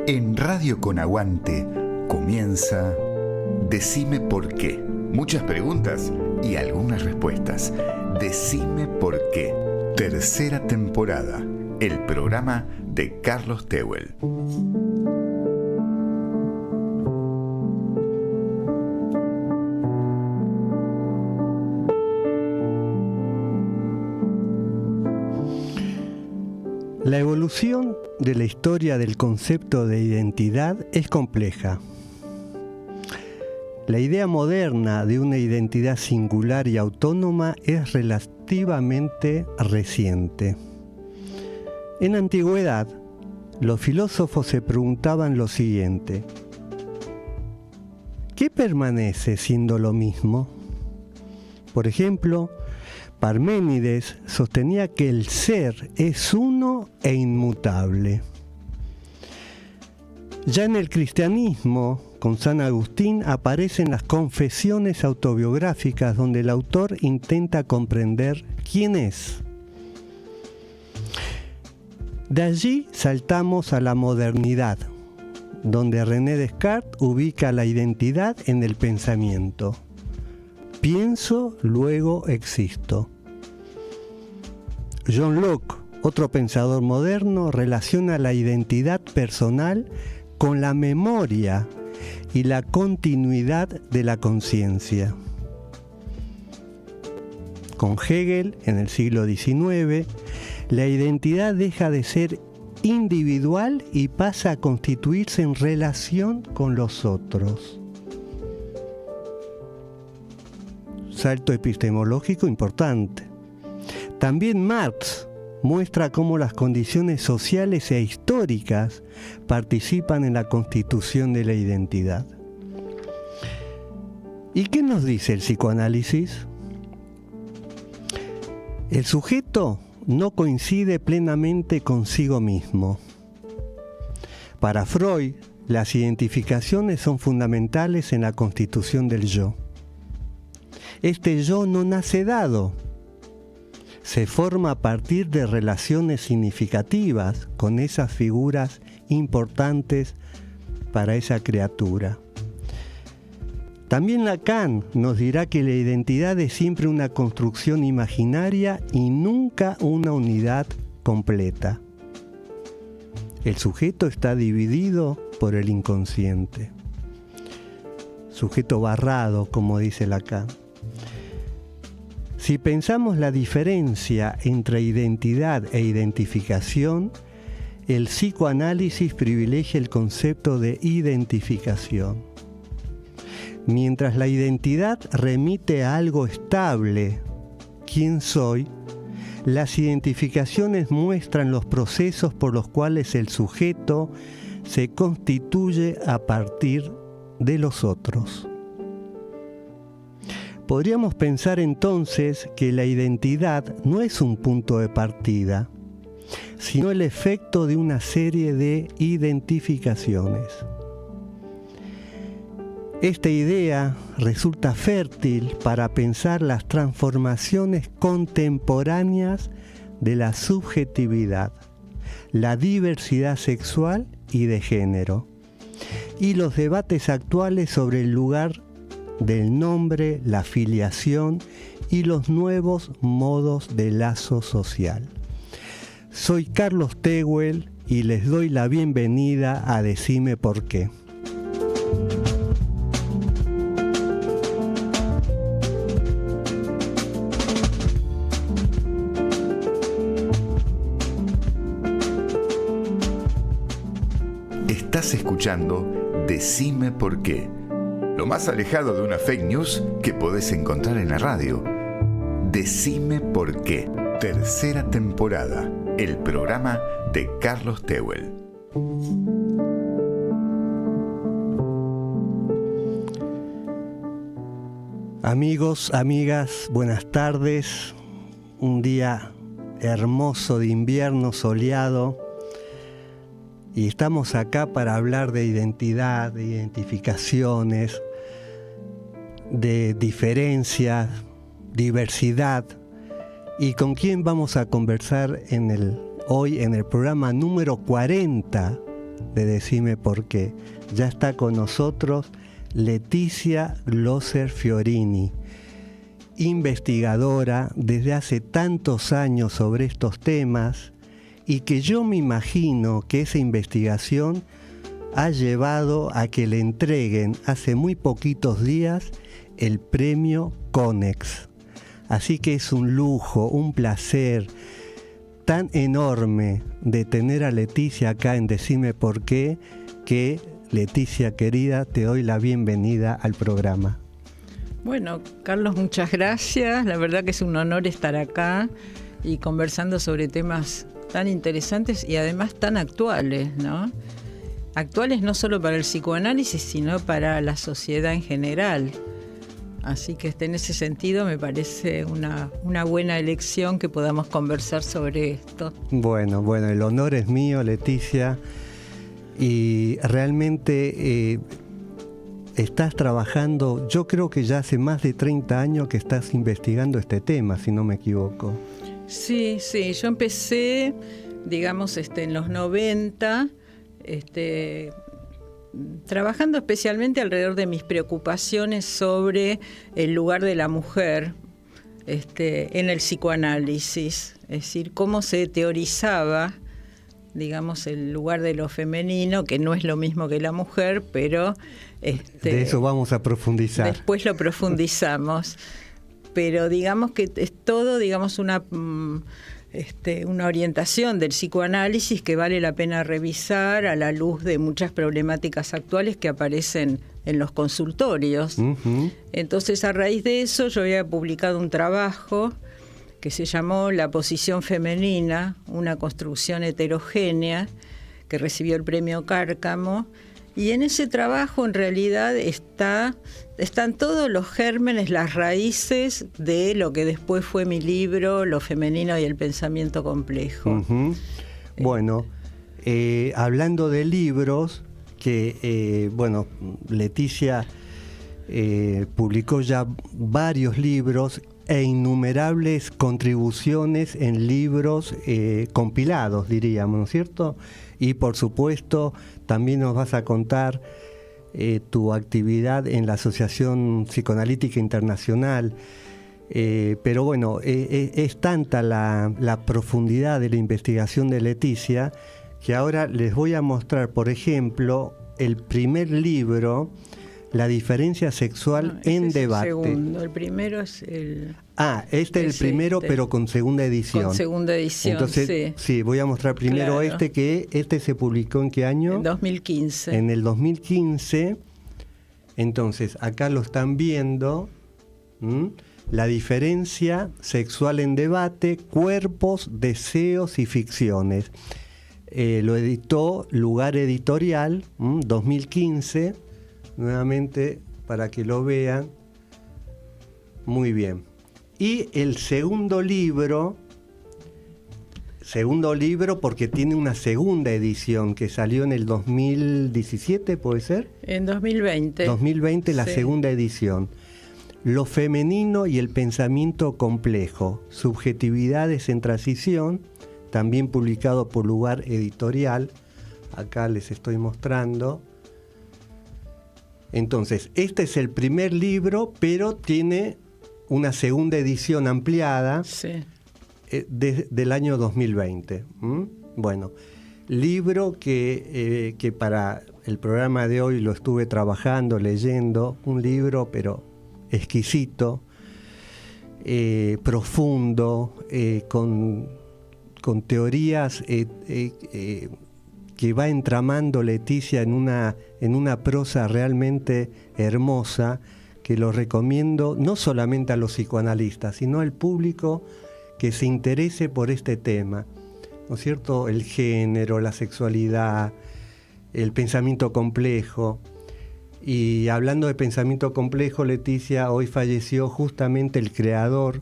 En Radio Con Aguante comienza Decime por qué. Muchas preguntas y algunas respuestas. Decime por qué. Tercera temporada. El programa de Carlos Tehuel. La evolución de la historia del concepto de identidad es compleja. La idea moderna de una identidad singular y autónoma es relativamente reciente. En la antigüedad, los filósofos se preguntaban lo siguiente: ¿qué permanece siendo lo mismo? Por ejemplo, Parménides sostenía que el ser es uno e inmutable. Ya en el cristianismo, con San Agustín, aparecen las confesiones autobiográficas donde el autor intenta comprender quién es. De allí saltamos a la modernidad, donde René Descartes ubica la identidad en el pensamiento. Pienso, luego existo. John Locke, otro pensador moderno, relaciona la identidad personal con la memoria y la continuidad de la conciencia. Con Hegel, en el siglo XIX, la identidad deja de ser individual y pasa a constituirse en relación con los otros. Salto epistemológico importante. También Marx muestra cómo las condiciones sociales e históricas participan en la constitución de la identidad. ¿Y qué nos dice el psicoanálisis? El sujeto no coincide plenamente consigo mismo. Para Freud, las identificaciones son fundamentales en la constitución del yo. Este yo no nace dado, se forma a partir de relaciones significativas con esas figuras importantes para esa criatura. También Lacan nos dirá que la identidad es siempre una construcción imaginaria y nunca una unidad completa. El sujeto está dividido por el inconsciente. Sujeto barrado, como dice Lacan. Si pensamos la diferencia entre identidad e identificación, el psicoanálisis privilegia el concepto de identificación. Mientras la identidad remite a algo estable, ¿quién soy?, las identificaciones muestran los procesos por los cuales el sujeto se constituye a partir de los otros. Podríamos pensar entonces que la identidad no es un punto de partida, sino el efecto de una serie de identificaciones. Esta idea resulta fértil para pensar las transformaciones contemporáneas de la subjetividad, la diversidad sexual y de género, y los debates actuales sobre el lugar del nombre, la filiación y los nuevos modos de lazo social. Soy Carlos Tehuel y les doy la bienvenida a Decime por qué. Estás escuchando Decime por qué. Lo más alejado de una fake news que podés encontrar en la radio. Decime por qué. Tercera temporada. El programa de Carlos Tehuel. Amigos, amigas, buenas tardes. Un día hermoso de invierno soleado. Y estamos acá para hablar de identidad, de identificaciones, de diferencias, diversidad. ¿Y con quién vamos a conversar hoy en el programa número 40 de Decime por qué. Ya está con nosotros Leticia Glosser Fiorini, investigadora desde hace tantos años sobre estos temas, y que yo me imagino que esa investigación ha llevado a que le entreguen hace muy poquitos días el premio CONEX. Así que es un lujo, un placer tan enorme de tener a Leticia acá en Decime por qué, que Leticia querida, te doy la bienvenida al programa. Bueno, Carlos, muchas gracias. La verdad que es un honor estar acá y conversando sobre temas tan interesantes y además tan actuales, ¿no? Actuales no solo para el psicoanálisis, sino para la sociedad en general. Así que en ese sentido me parece una buena elección que podamos conversar sobre esto. Bueno, el honor es mío, Leticia, y realmente estás trabajando, yo creo que ya hace más de 30 años que estás investigando este tema, si no me equivoco. Sí, yo empecé, digamos, en los 90, trabajando especialmente alrededor de mis preocupaciones sobre el lugar de la mujer en el psicoanálisis, es decir, cómo se teorizaba, digamos, el lugar de lo femenino, que no es lo mismo que la mujer, pero de eso vamos a profundizar. Después lo profundizamos, pero digamos que es todo, digamos, una orientación del psicoanálisis que vale la pena revisar a la luz de muchas problemáticas actuales que aparecen en los consultorios. Uh-huh. Entonces, a raíz de eso, yo había publicado un trabajo que se llamó La posición femenina, una construcción heterogénea, que recibió el premio Cárcamo. Y en ese trabajo, en realidad, están todos los gérmenes, las raíces de lo que después fue mi libro, Lo femenino y el pensamiento complejo. Uh-huh. Bueno, hablando de libros, que, Leticia publicó ya varios libros e innumerables contribuciones en libros compilados, diríamos, ¿no es cierto? Y por supuesto también nos vas a contar tu actividad en la Asociación Psicoanalítica Internacional. Pero bueno, es tanta la profundidad de la investigación de Leticia que ahora les voy a mostrar, por ejemplo, el primer libro, La diferencia sexual en debate. El segundo, el primero es el... Es el primero, pero con segunda edición. Con segunda edición, entonces, sí, voy a mostrar primero claro. Que se publicó ¿en qué año? En 2015. En el 2015. Entonces, acá lo están viendo. La diferencia sexual en debate, cuerpos, deseos y ficciones. Lo editó Lugar Editorial, 2015. Nuevamente, para que lo vean. Muy bien. Y el segundo libro porque tiene una segunda edición que salió en el 2017, ¿puede ser? En 2020. 2020, la segunda edición. Lo femenino y el pensamiento complejo. Subjetividades en transición, también publicado por Lugar Editorial. Acá les estoy mostrando. Entonces, este es el primer libro, pero tiene una segunda edición ampliada del año 2020. Bueno, libro que para el programa de hoy lo estuve trabajando, leyendo, un libro pero exquisito, profundo, con teorías que va entramando Leticia en una prosa realmente hermosa, que lo recomiendo no solamente a los psicoanalistas, sino al público que se interese por este tema, ¿no es cierto? El género, la sexualidad, el pensamiento complejo. Y hablando de pensamiento complejo, Leticia, hoy falleció justamente el creador,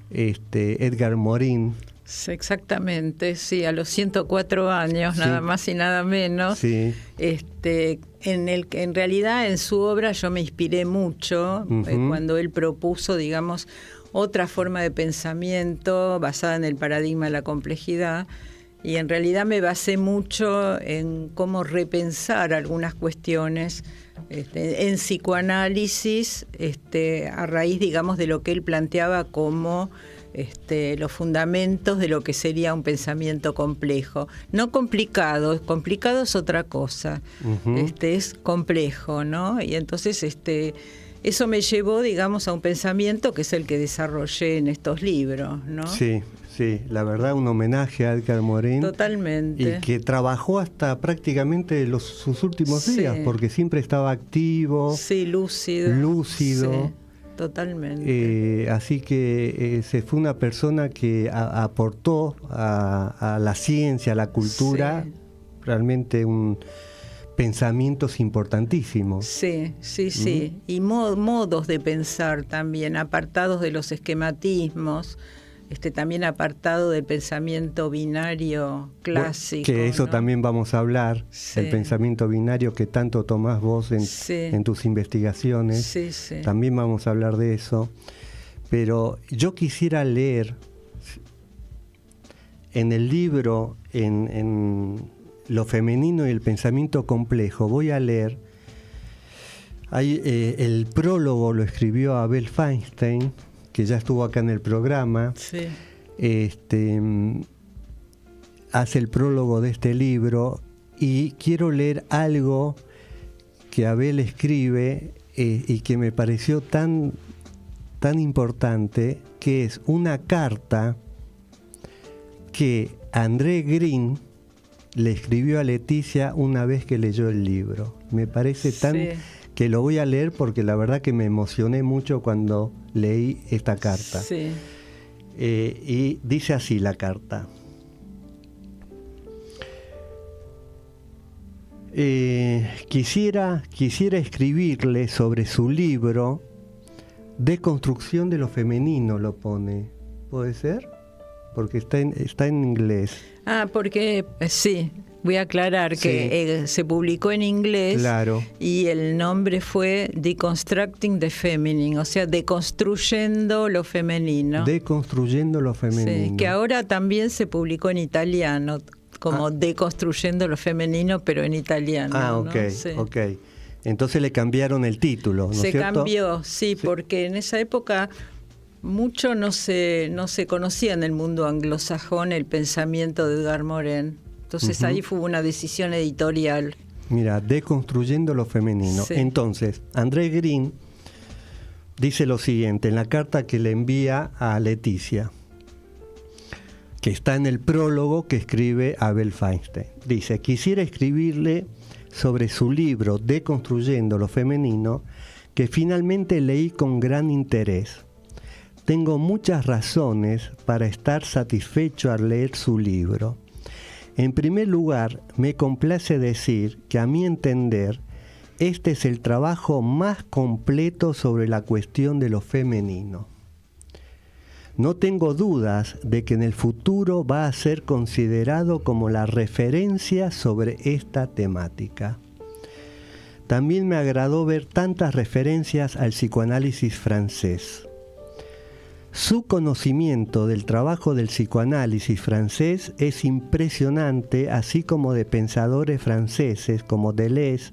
Edgar Morin. Sí, exactamente, sí, a los 104 años, nada más y nada menos. Sí. En realidad en su obra yo me inspiré mucho cuando él propuso, digamos, otra forma de pensamiento basada en el paradigma de la complejidad. Y en realidad me basé mucho en cómo repensar algunas cuestiones en psicoanálisis, a raíz, digamos, de lo que él planteaba como los fundamentos de lo que sería un pensamiento complejo. No complicado, complicado es otra cosa, es complejo, ¿no? Y entonces eso me llevó, digamos, a un pensamiento que es el que desarrollé en estos libros, ¿no? Sí, sí, la verdad un homenaje a Edgar Morin. Totalmente. Y que trabajó hasta prácticamente sus últimos días, porque siempre estaba activo. Sí, lúcido. Sí, totalmente. Así que se fue una persona que aportó a la ciencia, a la cultura, realmente pensamientos importantísimos. Sí. Y modos de pensar también, apartados de los esquematismos, también apartado del pensamiento binario clásico. Que eso, ¿no? También vamos a hablar, el pensamiento binario que tanto tomás vos en tus investigaciones. Sí. También vamos a hablar de eso. Pero yo quisiera leer en el libro, en Lo femenino y el pensamiento complejo, voy a leer, el prólogo lo escribió Abel Feinstein, que ya estuvo acá en el programa. Sí. Hace el prólogo de este libro y quiero leer algo que Abel escribe y que me pareció tan importante, que es una carta que André Green le escribió a Leticia una vez que leyó el libro. Me parece que lo voy a leer porque la verdad que me emocioné mucho cuando leí esta carta. Sí. Y dice así la carta. Quisiera escribirle sobre su libro Deconstrucción de lo femenino, lo pone. ¿Puede ser? Porque está en inglés. Porque sí, voy a aclarar que se publicó en inglés. Claro. Y el nombre fue Deconstructing the Feminine, o sea, deconstruyendo lo femenino. Deconstruyendo lo femenino. Sí, que ahora también se publicó en italiano, como Deconstruyendo lo femenino, pero en italiano. Ok, ¿no? Sí. Ok. Entonces le cambiaron el título, ¿no es cierto? Se cambió, sí, porque en esa época mucho no se conocía en el mundo anglosajón el pensamiento de Edgar Morin. Entonces ahí fue una decisión editorial. Mira, Deconstruyendo lo femenino. Sí. Entonces, André Green dice lo siguiente en la carta que le envía a Leticia, que está en el prólogo que escribe Abel Feinstein. Dice: quisiera escribirle sobre su libro Deconstruyendo lo femenino, que finalmente leí con gran interés. Tengo muchas razones para estar satisfecho al leer su libro. En primer lugar, me complace decir que, a mi entender, este es el trabajo más completo sobre la cuestión de lo femenino. No tengo dudas de que en el futuro va a ser considerado como la referencia sobre esta temática. También me agradó ver tantas referencias al psicoanálisis francés. Su conocimiento del trabajo del psicoanálisis francés es impresionante, así como de pensadores franceses como Deleuze,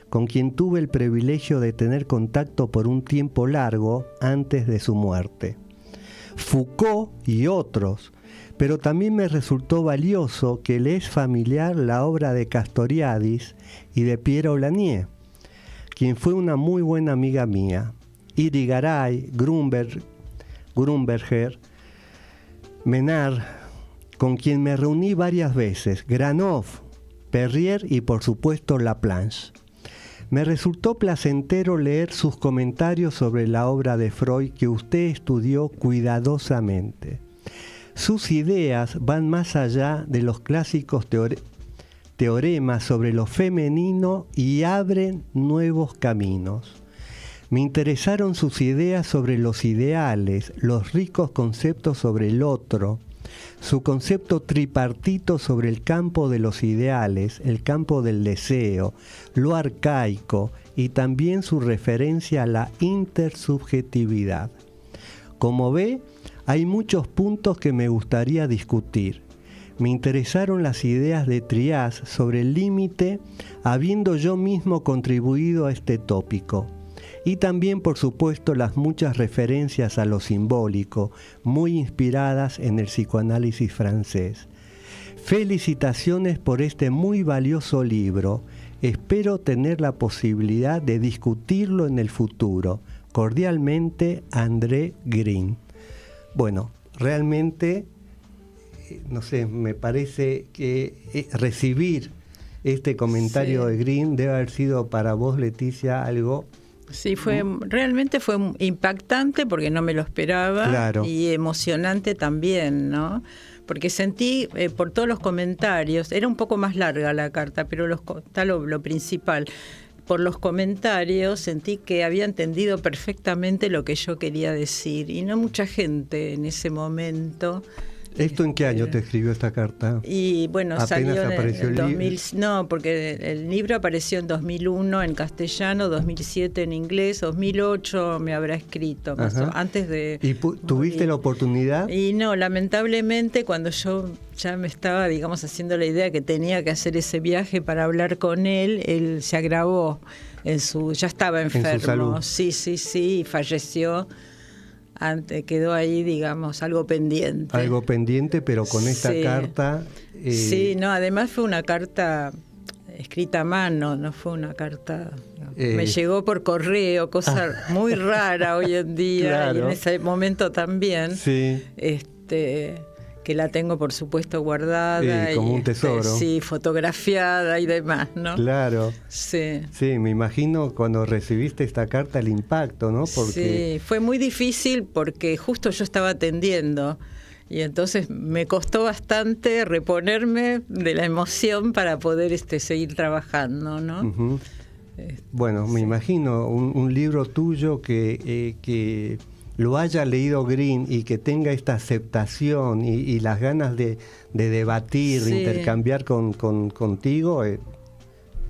con quien tuve el privilegio de tener contacto por un tiempo largo antes de su muerte. Foucault y otros, pero también me resultó valioso que le es familiar la obra de Castoriadis y de Piero Lanier, quien fue una muy buena amiga mía. Irigaray, Grunberger, Menard, con quien me reuní varias veces, Granoff, Perrier y por supuesto Laplanche. Me resultó placentero leer sus comentarios sobre la obra de Freud que usted estudió cuidadosamente. Sus ideas van más allá de los clásicos teoremas sobre lo femenino y abren nuevos caminos. Me interesaron sus ideas sobre los ideales, los ricos conceptos sobre el otro, su concepto tripartito sobre el campo de los ideales, el campo del deseo, lo arcaico y también su referencia a la intersubjetividad. Como ve, hay muchos puntos que me gustaría discutir. me interesaron las ideas de Trias sobre el límite, habiendo yo mismo contribuido a este tópico. Y también, por supuesto, las muchas referencias a lo simbólico, muy inspiradas en el psicoanálisis francés. Felicitaciones por este muy valioso libro. Espero tener la posibilidad de discutirlo en el futuro. Cordialmente, André Green. Bueno, realmente, no sé, me parece que recibir este comentario de Green debe haber sido para vos, Leticia, algo... Sí, realmente fue impactante porque no me lo esperaba. Claro. Y emocionante también, ¿no? Porque sentí por todos los comentarios, era un poco más larga la carta, pero está lo principal. Por los comentarios sentí que había entendido perfectamente lo que yo quería decir y no mucha gente en ese momento. ¿Esto en qué año te escribió esta carta? Y bueno, apenas salió apareció en el 2000, no, porque el libro apareció en 2001 en castellano, 2007 en inglés, 2008 me habrá escrito, antes de... ¿Y tuviste la oportunidad? Y no, lamentablemente cuando yo ya me estaba, digamos, haciendo la idea que tenía que hacer ese viaje para hablar con él se agravó, ya estaba enfermo. En su salud. Sí, y falleció. Quedó ahí, digamos, algo pendiente. Algo pendiente, pero con esta carta... Sí, no, además fue una carta escrita a mano, no fue una carta... Me llegó por correo, cosa muy rara hoy en día, claro. Y en ese momento también. Sí. Que la tengo, por supuesto, guardada. Como un tesoro. Sí, fotografiada y demás, ¿no? Claro. Sí. Sí, me imagino cuando recibiste esta carta el impacto, ¿no? Sí, fue muy difícil porque justo yo estaba atendiendo y entonces me costó bastante reponerme de la emoción para poder seguir trabajando, ¿no? Uh-huh. Bueno, me imagino un libro tuyo que lo haya leído Green y que tenga esta aceptación y las ganas de debatir, de intercambiar contigo,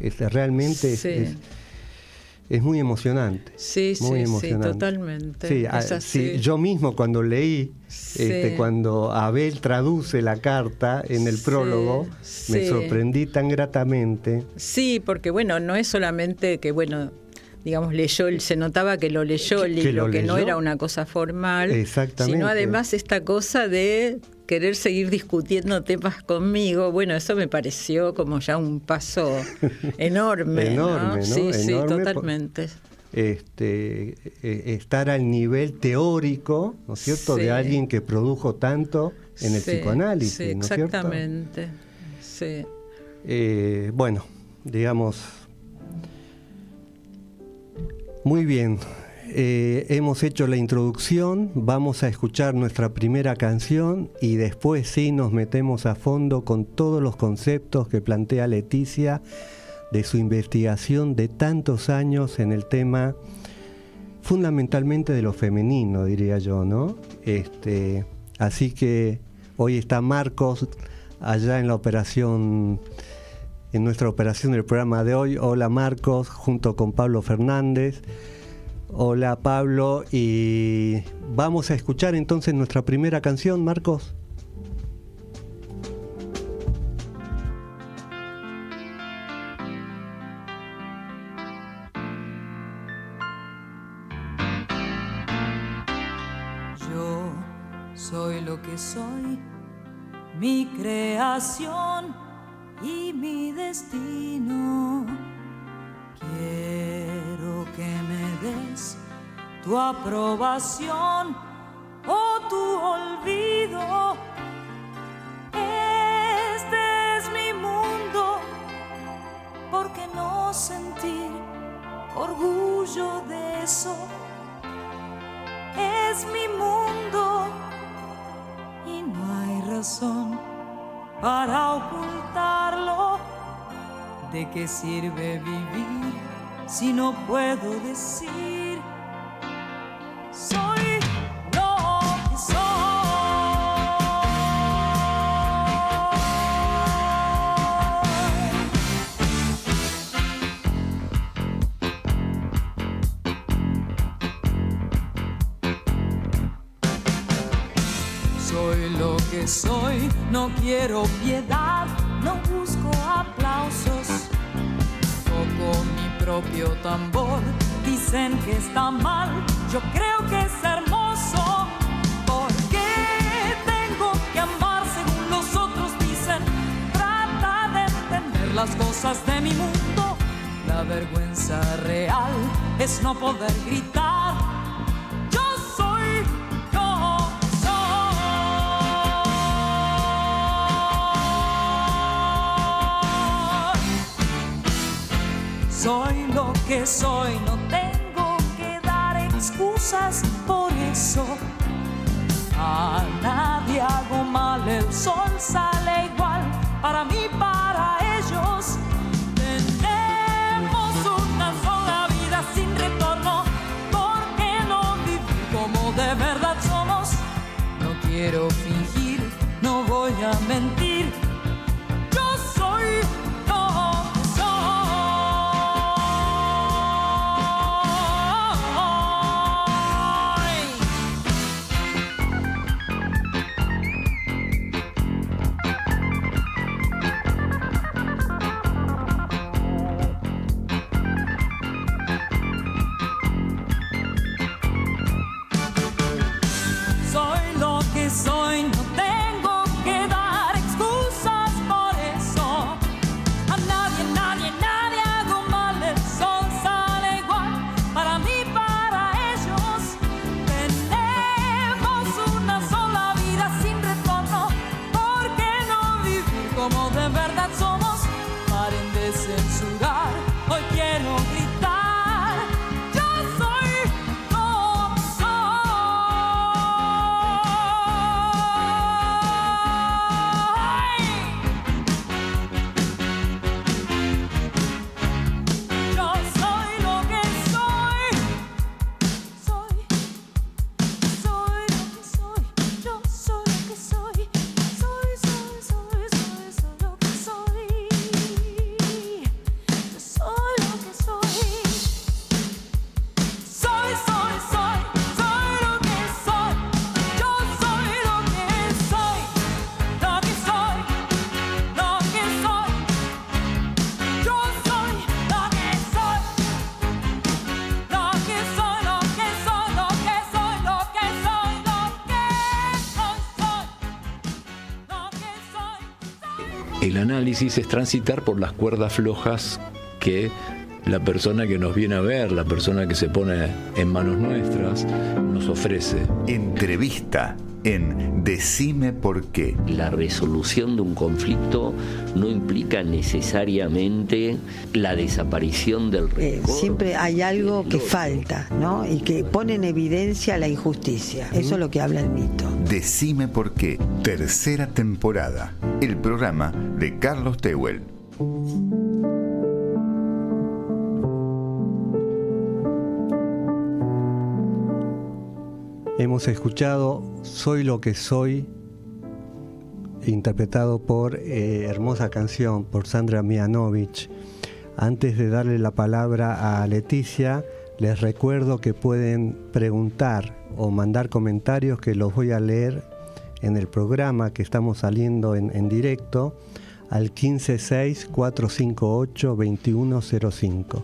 realmente es muy emocionante. Muy emocionante. Totalmente. Sí, yo mismo cuando leí, cuando Abel traduce la carta en el prólogo, me sorprendí tan gratamente. Sí, porque bueno, no es solamente que digamos, se notaba que lo leyó el libro, que no era una cosa formal, sino además esta cosa de querer seguir discutiendo temas conmigo. Bueno, eso me pareció como ya un paso enorme. Enorme, ¿no? Sí, enorme, totalmente. Estar al nivel teórico, ¿no es cierto?, de alguien que produjo tanto en el psicoanálisis, ¿no es cierto? Exactamente, sí. Bueno, digamos... Muy bien, hemos hecho la introducción, vamos a escuchar nuestra primera canción y después sí nos metemos a fondo con todos los conceptos que plantea Leticia de su investigación de tantos años en el tema fundamentalmente de lo femenino, diría yo, ¿no? Así que hoy está Marcos allá en la operación... En nuestra operación del programa de hoy. Hola Marcos, junto con Pablo Fernández. Hola Pablo, y vamos a escuchar entonces nuestra primera canción, Marcos. Yo soy lo que soy, mi creación y mi destino. Quiero que me des tu aprobación o tu olvido. Este es mi mundo, ¿por qué no sentir orgullo de eso? Es mi mundo y no hay razón para ocultarlo. ¿De qué sirve vivir si no puedo decir soy lo que soy? Soy lo que que soy, no quiero piedad, no busco aplausos. Toco mi propio tambor, dicen que está mal, yo creo que es hermoso. ¿Por qué tengo que amar según los otros dicen? Trata de entender las cosas de mi mundo. La vergüenza real es no poder gritar. Yo soy, yo soy. Soy lo que soy, no tengo que dar excusas por eso. A nadie hago mal, el sol sale igual, para mí, para ellos. Tenemos una sola vida sin retorno, ¿por qué no vivir como de verdad somos? No quiero fingir, no voy a mentir. Yo soy lo que soy. Soy lo que soy, no tengo que dar excusas por eso. A nadie, nadie, nadie hago mal, el sol sale igual, para mí, para ellos. Tenemos una sola vida sin retorno, ¿por qué no vivir como de verdad somos? Paren de censurar, hoy quiero gritar. Yo soy lo que soy. Yo soy lo que soy. Soy lo que soy. Yo soy lo que soy. Soy lo que soy. Yo soy lo que soy. Soy lo que soy. Yo soy lo que soy. Lo que soy. Lo que soy. Yo soy lo que soy. Lo que soy, lo que soy, lo que soy, lo que soy, lo que soy. El análisis es transitar por las cuerdas flojas que la persona que nos viene a ver, la persona que se pone en manos nuestras, nos ofrece. Entrevista en Decime por qué. La resolución de un conflicto no implica necesariamente la desaparición del rencor. Siempre hay algo que falta, ¿no? Y que pone en evidencia la injusticia. Eso es lo que habla el mito. Decime por qué. Tercera temporada. El programa de Carlos Tehuel. Hemos escuchado Soy lo que soy, interpretado por hermosa canción por Sandra Mianovich. Antes de darle la palabra a Leticia, les recuerdo que pueden preguntar o mandar comentarios que los voy a leer en el programa que estamos saliendo en directo al 156-458-2105.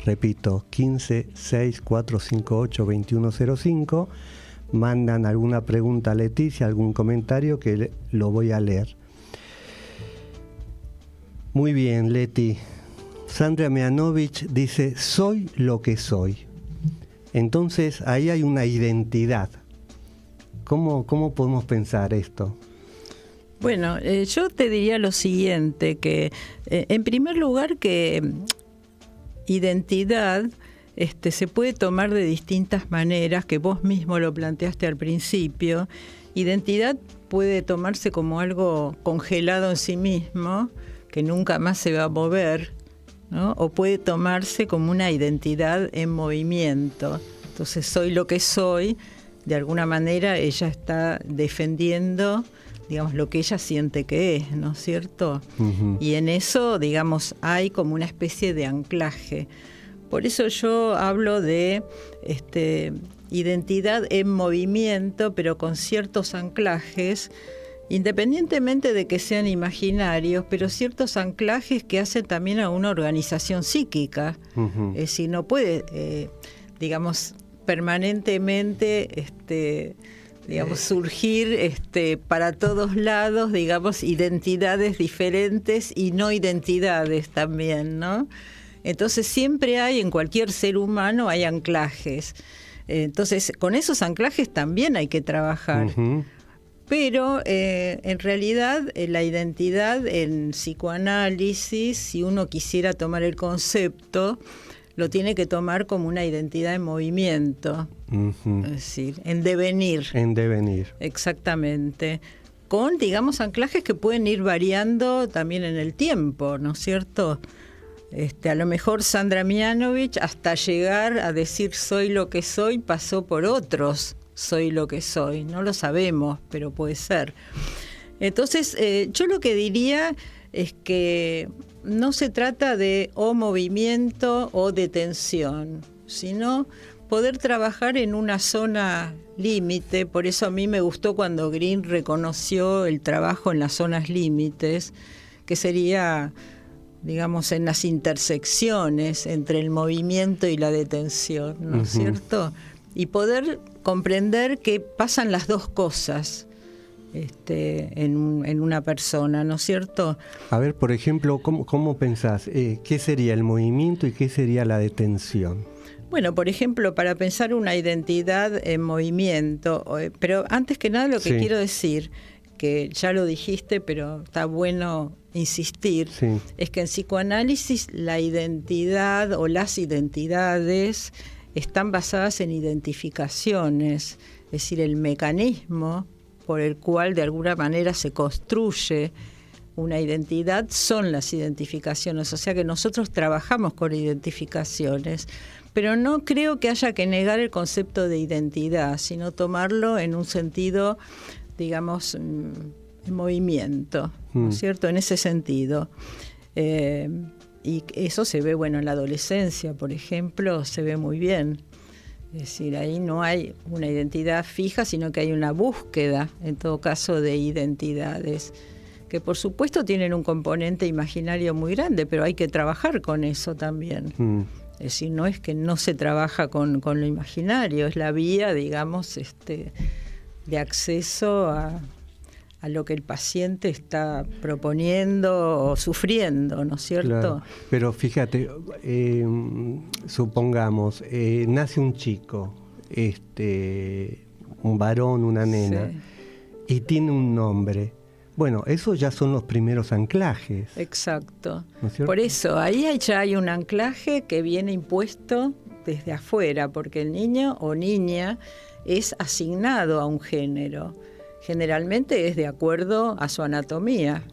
Repito, 156-458-2105. Mandan alguna pregunta a Leticia, algún comentario que lo voy a leer. Muy bien, Leti. Sandra Mianovich dice, soy lo que soy. Entonces, ahí hay una identidad. ¿Cómo podemos pensar esto? Bueno, yo te diría lo siguiente, que en primer lugar que identidad se puede tomar de distintas maneras, que vos mismo lo planteaste al principio. Identidad puede tomarse como algo congelado en sí mismo, que nunca más se va a mover, ¿no? O puede tomarse como una identidad en movimiento. Entonces, soy lo que soy, de alguna manera ella está defendiendo, digamos, lo que ella siente que es, ¿no es cierto? Uh-huh. Y en eso, digamos, hay como una especie de anclaje. Por eso yo hablo de identidad en movimiento, pero con ciertos anclajes independientemente de que sean imaginarios, pero ciertos anclajes que hacen también a una organización psíquica. Es decir, no puede, digamos, permanentemente surgir para todos lados, digamos, identidades diferentes y no identidades también, ¿no? Entonces siempre hay, en cualquier ser humano hay anclajes. Entonces con esos anclajes también hay que trabajar. Pero en realidad la identidad en psicoanálisis, si uno quisiera tomar el concepto, lo tiene que tomar como una identidad en movimiento, es decir, en devenir. En devenir. Exactamente. Con, digamos, anclajes que pueden ir variando también en el tiempo, ¿no es cierto? A lo mejor Sandra Mianovich, hasta llegar a decir soy lo que soy, pasó por otros soy lo que soy. No lo sabemos, pero puede ser. Entonces, yo lo que diría es que no se trata de o movimiento o detención, sino poder trabajar en una zona límite. Por eso a mí me gustó cuando Green reconoció el trabajo en las zonas límites, que sería, digamos, en las intersecciones entre el movimiento y la detención, ¿no es cierto? Y poder comprender que pasan las dos cosas en una persona, ¿no es cierto? A ver, por ejemplo, ¿cómo pensás? ¿Qué sería el movimiento y qué sería la detención? Bueno, por ejemplo, para pensar una identidad en movimiento, pero antes que nada lo que quiero decir, que ya lo dijiste, pero está bueno insistir, es que en psicoanálisis la identidad o las identidades están basadas en identificaciones, es decir, el mecanismo por el cual de alguna manera se construye una identidad son las identificaciones, o sea que nosotros trabajamos con identificaciones, pero no creo que haya que negar el concepto de identidad, sino tomarlo en un sentido, digamos, en movimiento, ¿no es cierto? En ese sentido. Y eso se ve, bueno, en la adolescencia, por ejemplo, se ve muy bien. Es decir, ahí no hay una identidad fija, sino que hay una búsqueda, en todo caso, de identidades, que por supuesto tienen un componente imaginario muy grande, pero hay que trabajar con eso también. Es decir, no es que no se trabaja con lo imaginario, es la vía, digamos, de acceso a lo que el paciente está proponiendo o sufriendo, ¿no es cierto? Claro. Pero fíjate, supongamos, nace un chico, un varón, una nena, y tiene un nombre. Bueno, esos ya son los primeros anclajes. Exacto. ¿No es cierto? Por eso, ahí ya hay un anclaje que viene impuesto desde afuera, porque el niño o niña es asignado a un género. Generalmente es de acuerdo a su anatomía,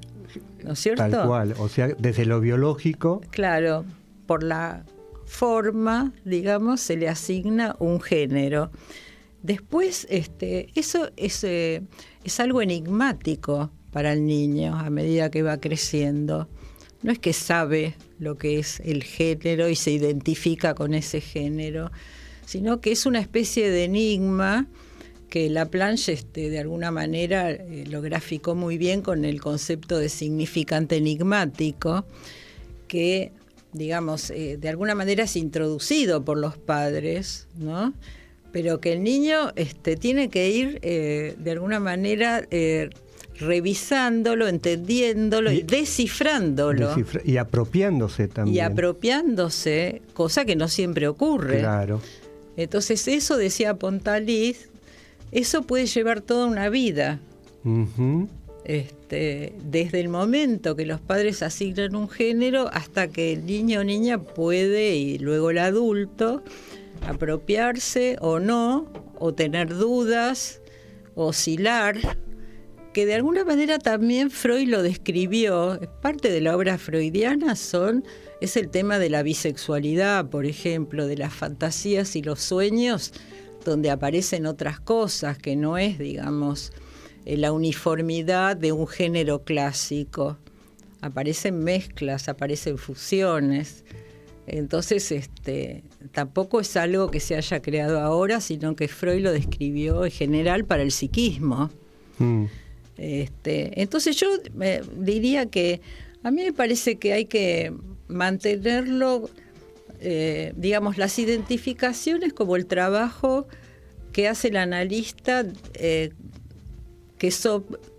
¿no es cierto? Tal cual, o sea, desde lo biológico. Claro, por la forma, digamos, se le asigna un género. Después, eso es algo enigmático para el niño a medida que va creciendo. No es que sabe lo que es el género y se identifica con ese género, sino que es una especie de enigma que Laplanche de alguna manera lo graficó muy bien con el concepto de significante enigmático, que, digamos, de alguna manera es introducido por los padres, ¿no? Pero que el niño tiene que ir de alguna manera revisándolo, entendiéndolo y descifrándolo. Y apropiándose también. Y apropiándose, cosa que no siempre ocurre. Claro. Entonces eso, decía Pontalis, eso puede llevar toda una vida. Desde el momento que los padres asignan un género hasta que el niño o niña puede, y luego el adulto, apropiarse o no, o tener dudas, oscilar, que de alguna manera también Freud lo describió. Parte de la obra freudiana es el tema de la bisexualidad, por ejemplo, de las fantasías y los sueños, donde aparecen otras cosas, que no es, digamos, la uniformidad de un género clásico. Aparecen mezclas, aparecen fusiones. Entonces, tampoco es algo que se haya creado ahora, sino que Freud lo describió en general para el psiquismo. Entonces yo diría que a mí me parece que hay que mantenerlo, digamos, las identificaciones como el trabajo que hace el analista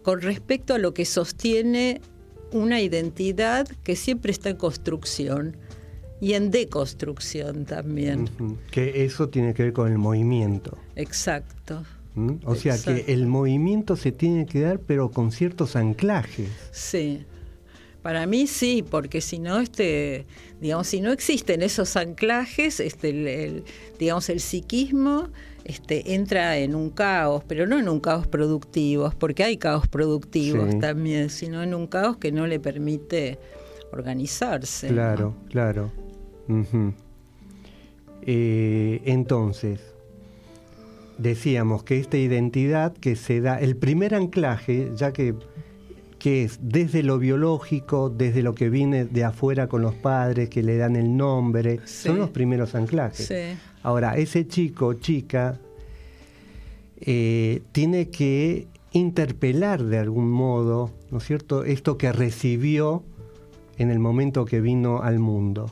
con respecto a lo que sostiene una identidad que siempre está en construcción y en deconstrucción también. Que eso tiene que ver con el movimiento. Exacto. O sea, que el movimiento se tiene que dar, pero con ciertos anclajes. Sí. Para mí sí, porque si no, digamos, si no existen esos anclajes, el psiquismo entra en un caos, pero no en un caos productivo, porque hay caos productivos también, sino en un caos que no le permite organizarse. Claro, ¿no? Claro. Entonces, decíamos que esta identidad que se da, el primer anclaje, ya que es desde lo biológico, desde lo que viene de afuera con los padres, que le dan el nombre, son los primeros anclajes. Sí. Ahora, ese chico o chica tiene que interpelar de algún modo, ¿no es cierto?, esto que recibió en el momento que vino al mundo.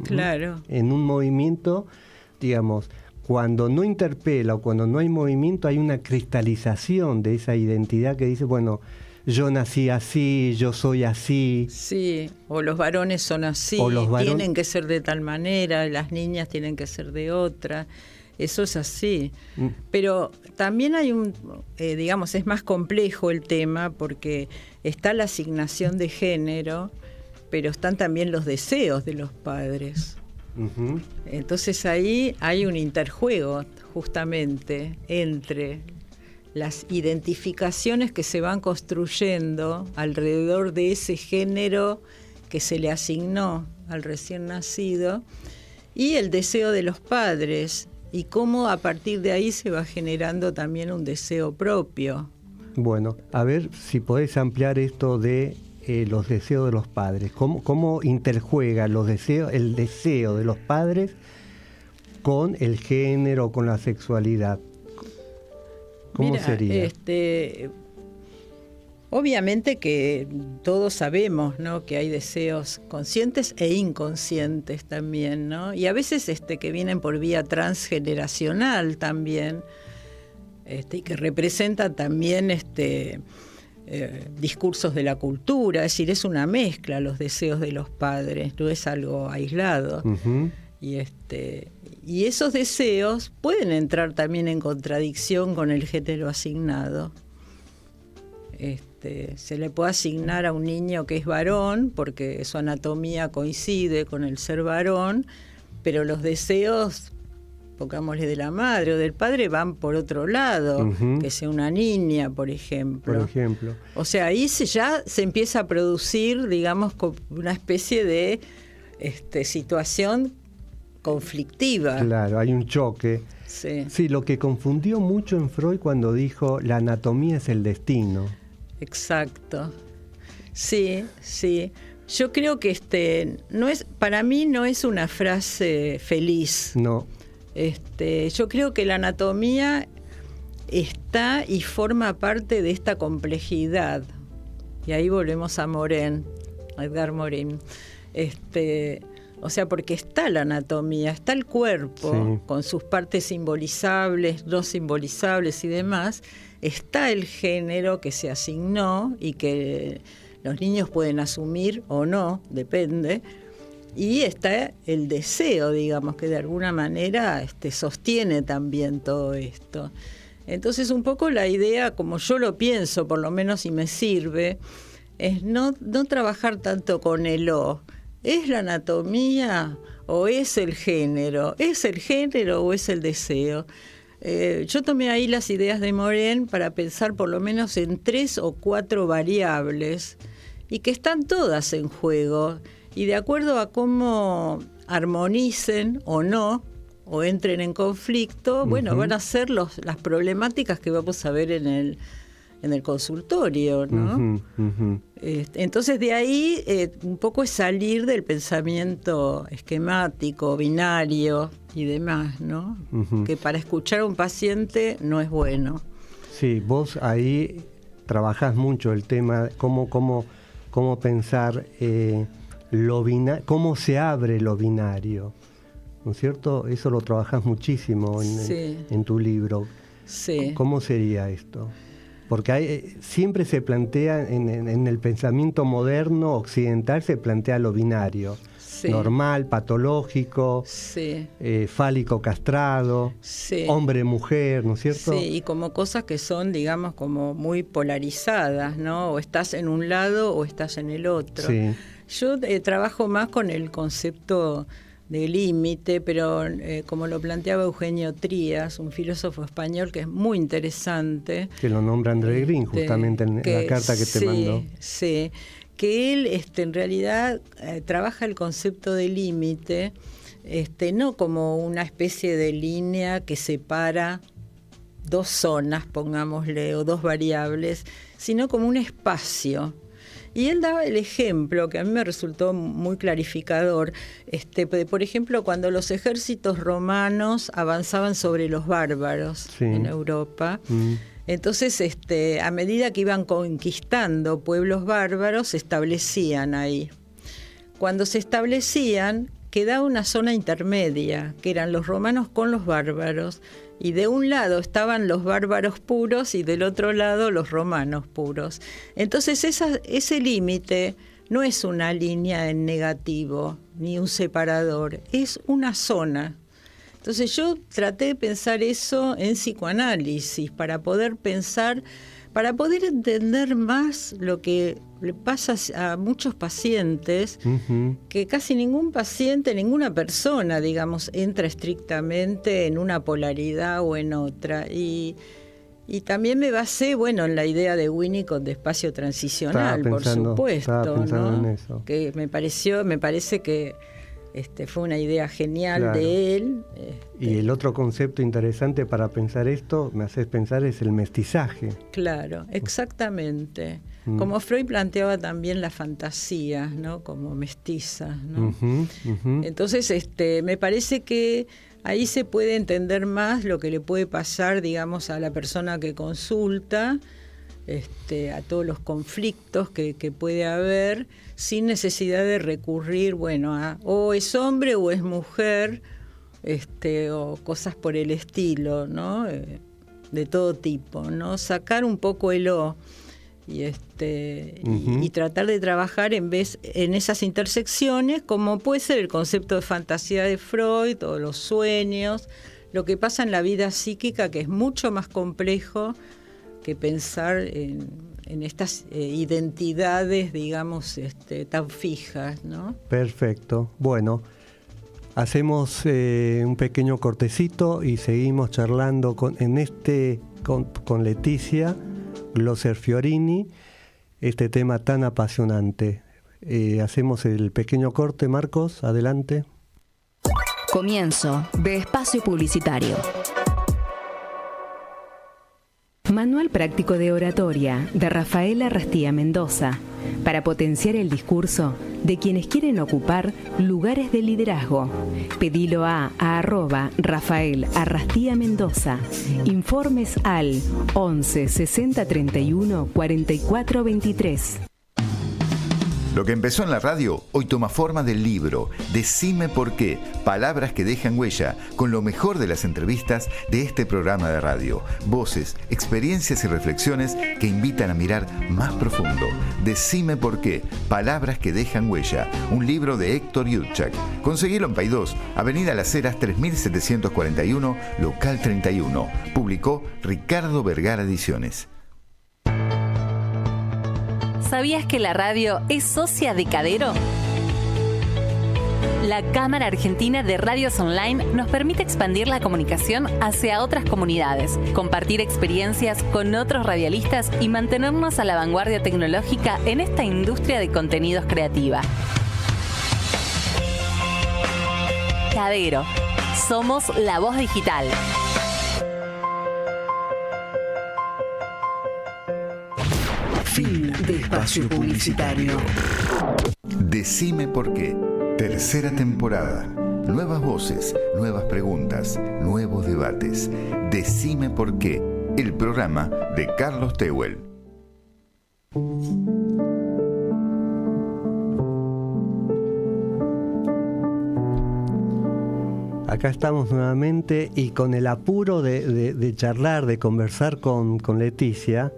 Claro. En un movimiento, digamos, cuando no interpela o cuando no hay movimiento, hay una cristalización de esa identidad que dice, bueno, yo nací así, yo soy así. Sí, o los varones son así, tienen que ser de tal manera, las niñas tienen que ser de otra. Eso es así. Pero también hay digamos, es más complejo el tema porque está la asignación de género, pero están también los deseos de los padres. Entonces ahí hay un interjuego justamente entre las identificaciones que se van construyendo alrededor de ese género que se le asignó al recién nacido y el deseo de los padres y cómo a partir de ahí se va generando también un deseo propio. Bueno, a ver si podés ampliar esto de los deseos de los padres. ¿Cómo interjuega el deseo de los padres con el género, con la sexualidad? ¿Cómo sería? Obviamente que todos sabemos, ¿no?, que hay deseos conscientes e inconscientes también, ¿no? Y a veces que vienen por vía transgeneracional también, y que representan también discursos de la cultura, es decir, es una mezcla los deseos de los padres, no es algo aislado. Y esos deseos pueden entrar también en contradicción con el género asignado. Se le puede asignar a un niño que es varón porque su anatomía coincide con el ser varón, pero los deseos, pongámosle, de la madre o del padre van por otro lado, que sea una niña, por ejemplo. O sea, ahí ya se empieza a producir, digamos, una especie de situación conflictiva. Claro, hay un choque. Sí, lo que confundió mucho en Freud cuando dijo la anatomía es el destino. Exacto. Sí. Yo creo que para mí no es una frase feliz. No. Yo creo que la anatomía está y forma parte de esta complejidad. Y ahí volvemos a Morin, a Edgar Morin. O sea, porque está la anatomía, está el cuerpo, con sus partes simbolizables, no simbolizables y demás. Está el género que se asignó y que los niños pueden asumir o no, depende. Y está el deseo, digamos, que de alguna manera sostiene también todo esto. Entonces, un poco la idea, como yo lo pienso, por lo menos y me sirve, es no trabajar tanto con el o. ¿Es la anatomía o es el género? ¿Es el género o es el deseo? Yo tomé ahí las ideas de Morin para pensar por lo menos en 3 o 4 variables y que están todas en juego. Y de acuerdo a cómo armonicen o no, o entren en conflicto, bueno, van a ser las problemáticas que vamos a ver en el consultorio, ¿no? Entonces de ahí un poco es salir del pensamiento esquemático, binario y demás, ¿no? Que para escuchar a un paciente no es bueno. Sí, vos ahí trabajás mucho el tema, cómo pensar cómo se abre lo binario, ¿no es cierto? Eso lo trabajás muchísimo en tu libro. Sí. ¿Cómo sería esto? Porque siempre se plantea, en el pensamiento moderno occidental, se plantea lo binario. Sí. Normal, patológico, sí. Fálico, castrado, sí. Hombre-mujer, ¿no es cierto? Sí, y como cosas que son, digamos, como muy polarizadas, ¿no? O estás en un lado o estás en el otro. Sí. Yo trabajo más con el concepto de límite, pero como lo planteaba Eugenio Trías, un filósofo español que es muy interesante. Que lo nombra André Green justamente en la carta que te mandó. Sí, que él en realidad trabaja el concepto de límite no como una especie de línea que separa dos zonas, pongámosle, o dos variables, sino como un espacio. Y él daba el ejemplo que a mí me resultó muy clarificador, por ejemplo, cuando los ejércitos romanos avanzaban sobre los bárbaros en Europa. Entonces, a medida que iban conquistando pueblos bárbaros, se establecían ahí. Cuando se establecían, quedaba una zona intermedia, que eran los romanos con los bárbaros, y de un lado estaban los bárbaros puros y del otro lado los romanos puros. Entonces ese límite no es una línea en negativo, ni un separador, es una zona. Entonces yo traté de pensar eso en psicoanálisis, para poder entender más lo que le pasa a muchos pacientes, que casi ningún paciente, ninguna persona, digamos, entra estrictamente en una polaridad o en otra. Y también me basé, en la idea de Winnicott de espacio transicional, por supuesto, ¿no? En eso. Que me parece que fue una idea genial de él. Y el otro concepto interesante para pensar esto, me haces pensar, es el mestizaje. Claro, exactamente. Como Freud planteaba también la fantasía, ¿no? Como mestiza, ¿no? Entonces, me parece que ahí se puede entender más lo que le puede pasar, digamos, a la persona que consulta, a todos los conflictos que puede haber, sin necesidad de recurrir, a o es hombre o es mujer, o cosas por el estilo, ¿no? De todo tipo, ¿no? Sacar un poco el o y tratar de trabajar en esas intersecciones, como puede ser el concepto de fantasía de Freud o los sueños, lo que pasa en la vida psíquica, que es mucho más complejo que pensar en estas identidades, digamos, tan fijas, ¿no? Perfecto. Bueno, hacemos un pequeño cortecito y seguimos charlando con Leticia Glosser Fiorini, este tema tan apasionante. Hacemos el pequeño corte, Marcos, adelante. Comienzo de espacio publicitario. Manual práctico de oratoria de Rafael Arrastía Mendoza, para potenciar el discurso de quienes quieren ocupar lugares de liderazgo. Pedilo a @Rafael Arrastía Mendoza. Informes al 11 60 31 44 23. Lo que empezó en la radio hoy toma forma del libro Decime por qué, palabras que dejan huella, con lo mejor de las entrevistas de este programa de radio. Voces, experiencias y reflexiones que invitan a mirar más profundo. Decime por qué, palabras que dejan huella, un libro de Héctor Yurchak. Conseguilo en Paidós, Avenida Las Heras 3741, local 31. Publicó Ricardo Vergara Ediciones. ¿Sabías que la radio es socia de Cadero? La Cámara Argentina de Radios Online nos permite expandir la comunicación hacia otras comunidades, compartir experiencias con otros radialistas y mantenernos a la vanguardia tecnológica en esta industria de contenidos creativa. Cadero. Somos la voz digital. Fin de espacio publicitario. Decime por qué. Tercera temporada. Nuevas voces, nuevas preguntas, nuevos debates. Decime por qué. El programa de Carlos Tehuel. Acá estamos nuevamente y con el apuro de charlar, de conversar con Leticia,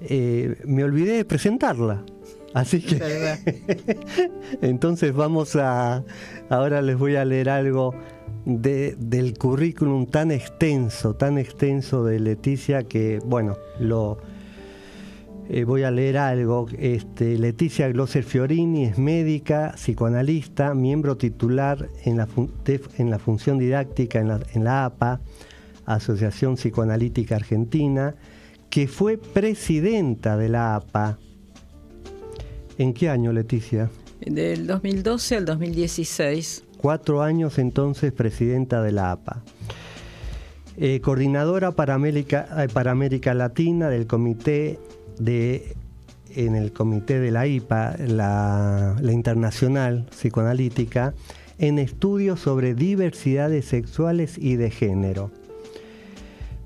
me olvidé de presentarla. Así que entonces ahora les voy a leer algo del currículum tan extenso de Leticia que, bueno, voy a leer algo. Leticia Glosser Fiorini es médica, psicoanalista, miembro titular en la función didáctica en la APA, Asociación Psicoanalítica Argentina, que fue presidenta de la APA. ¿En qué año, Leticia? Del 2012 al 2016. 4 años entonces presidenta de la APA. Coordinadora para América Latina del comité en el comité de la IPA, la Internacional Psicoanalítica, en estudios sobre diversidades sexuales y de género.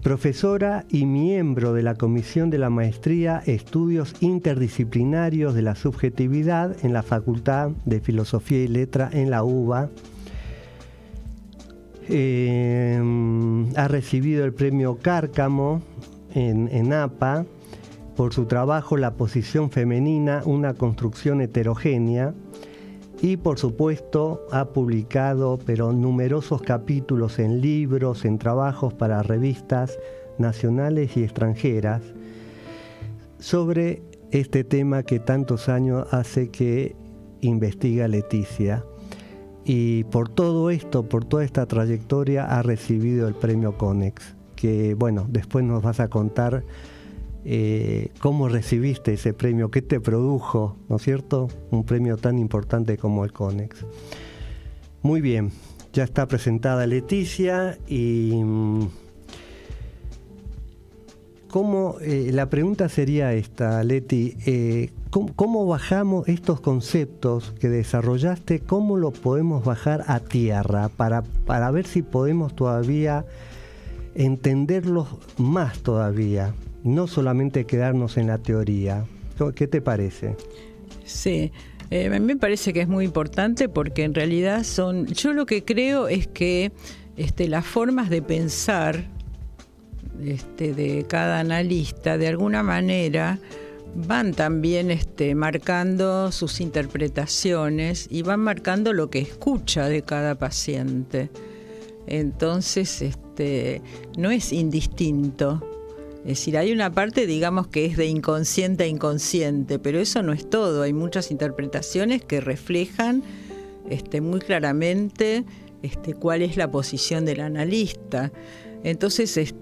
Profesora y miembro de la Comisión de la Maestría Estudios Interdisciplinarios de la Subjetividad en la Facultad de Filosofía y Letra en la UBA. Ha recibido el premio Cárcamo en APA por su trabajo La posición femenina, una construcción heterogénea. Y por supuesto ha publicado numerosos capítulos en libros, en trabajos para revistas nacionales y extranjeras sobre este tema que tantos años hace que investiga Leticia. Y por todo esto, por toda esta trayectoria, ha recibido el premio Conex, que bueno, después nos vas a contar cómo recibiste ese premio, qué te produjo, ¿no es cierto? Un premio tan importante como el Conex. Muy bien, ya está presentada Leticia y la pregunta sería esta, Leti, ¿cómo bajamos estos conceptos que desarrollaste, cómo los podemos bajar a tierra para ver si podemos todavía entenderlos más todavía? No solamente quedarnos en la teoría. ¿Qué te parece? Sí, a mí me parece que es muy importante porque en realidad yo lo que creo es que las formas de pensar de cada analista de alguna manera van también marcando sus interpretaciones y van marcando lo que escucha de cada paciente. Entonces no es indistinto. Es decir, hay una parte, digamos, que es de inconsciente a inconsciente, pero eso no es todo. Hay muchas interpretaciones que reflejan muy claramente cuál es la posición del analista. Entonces,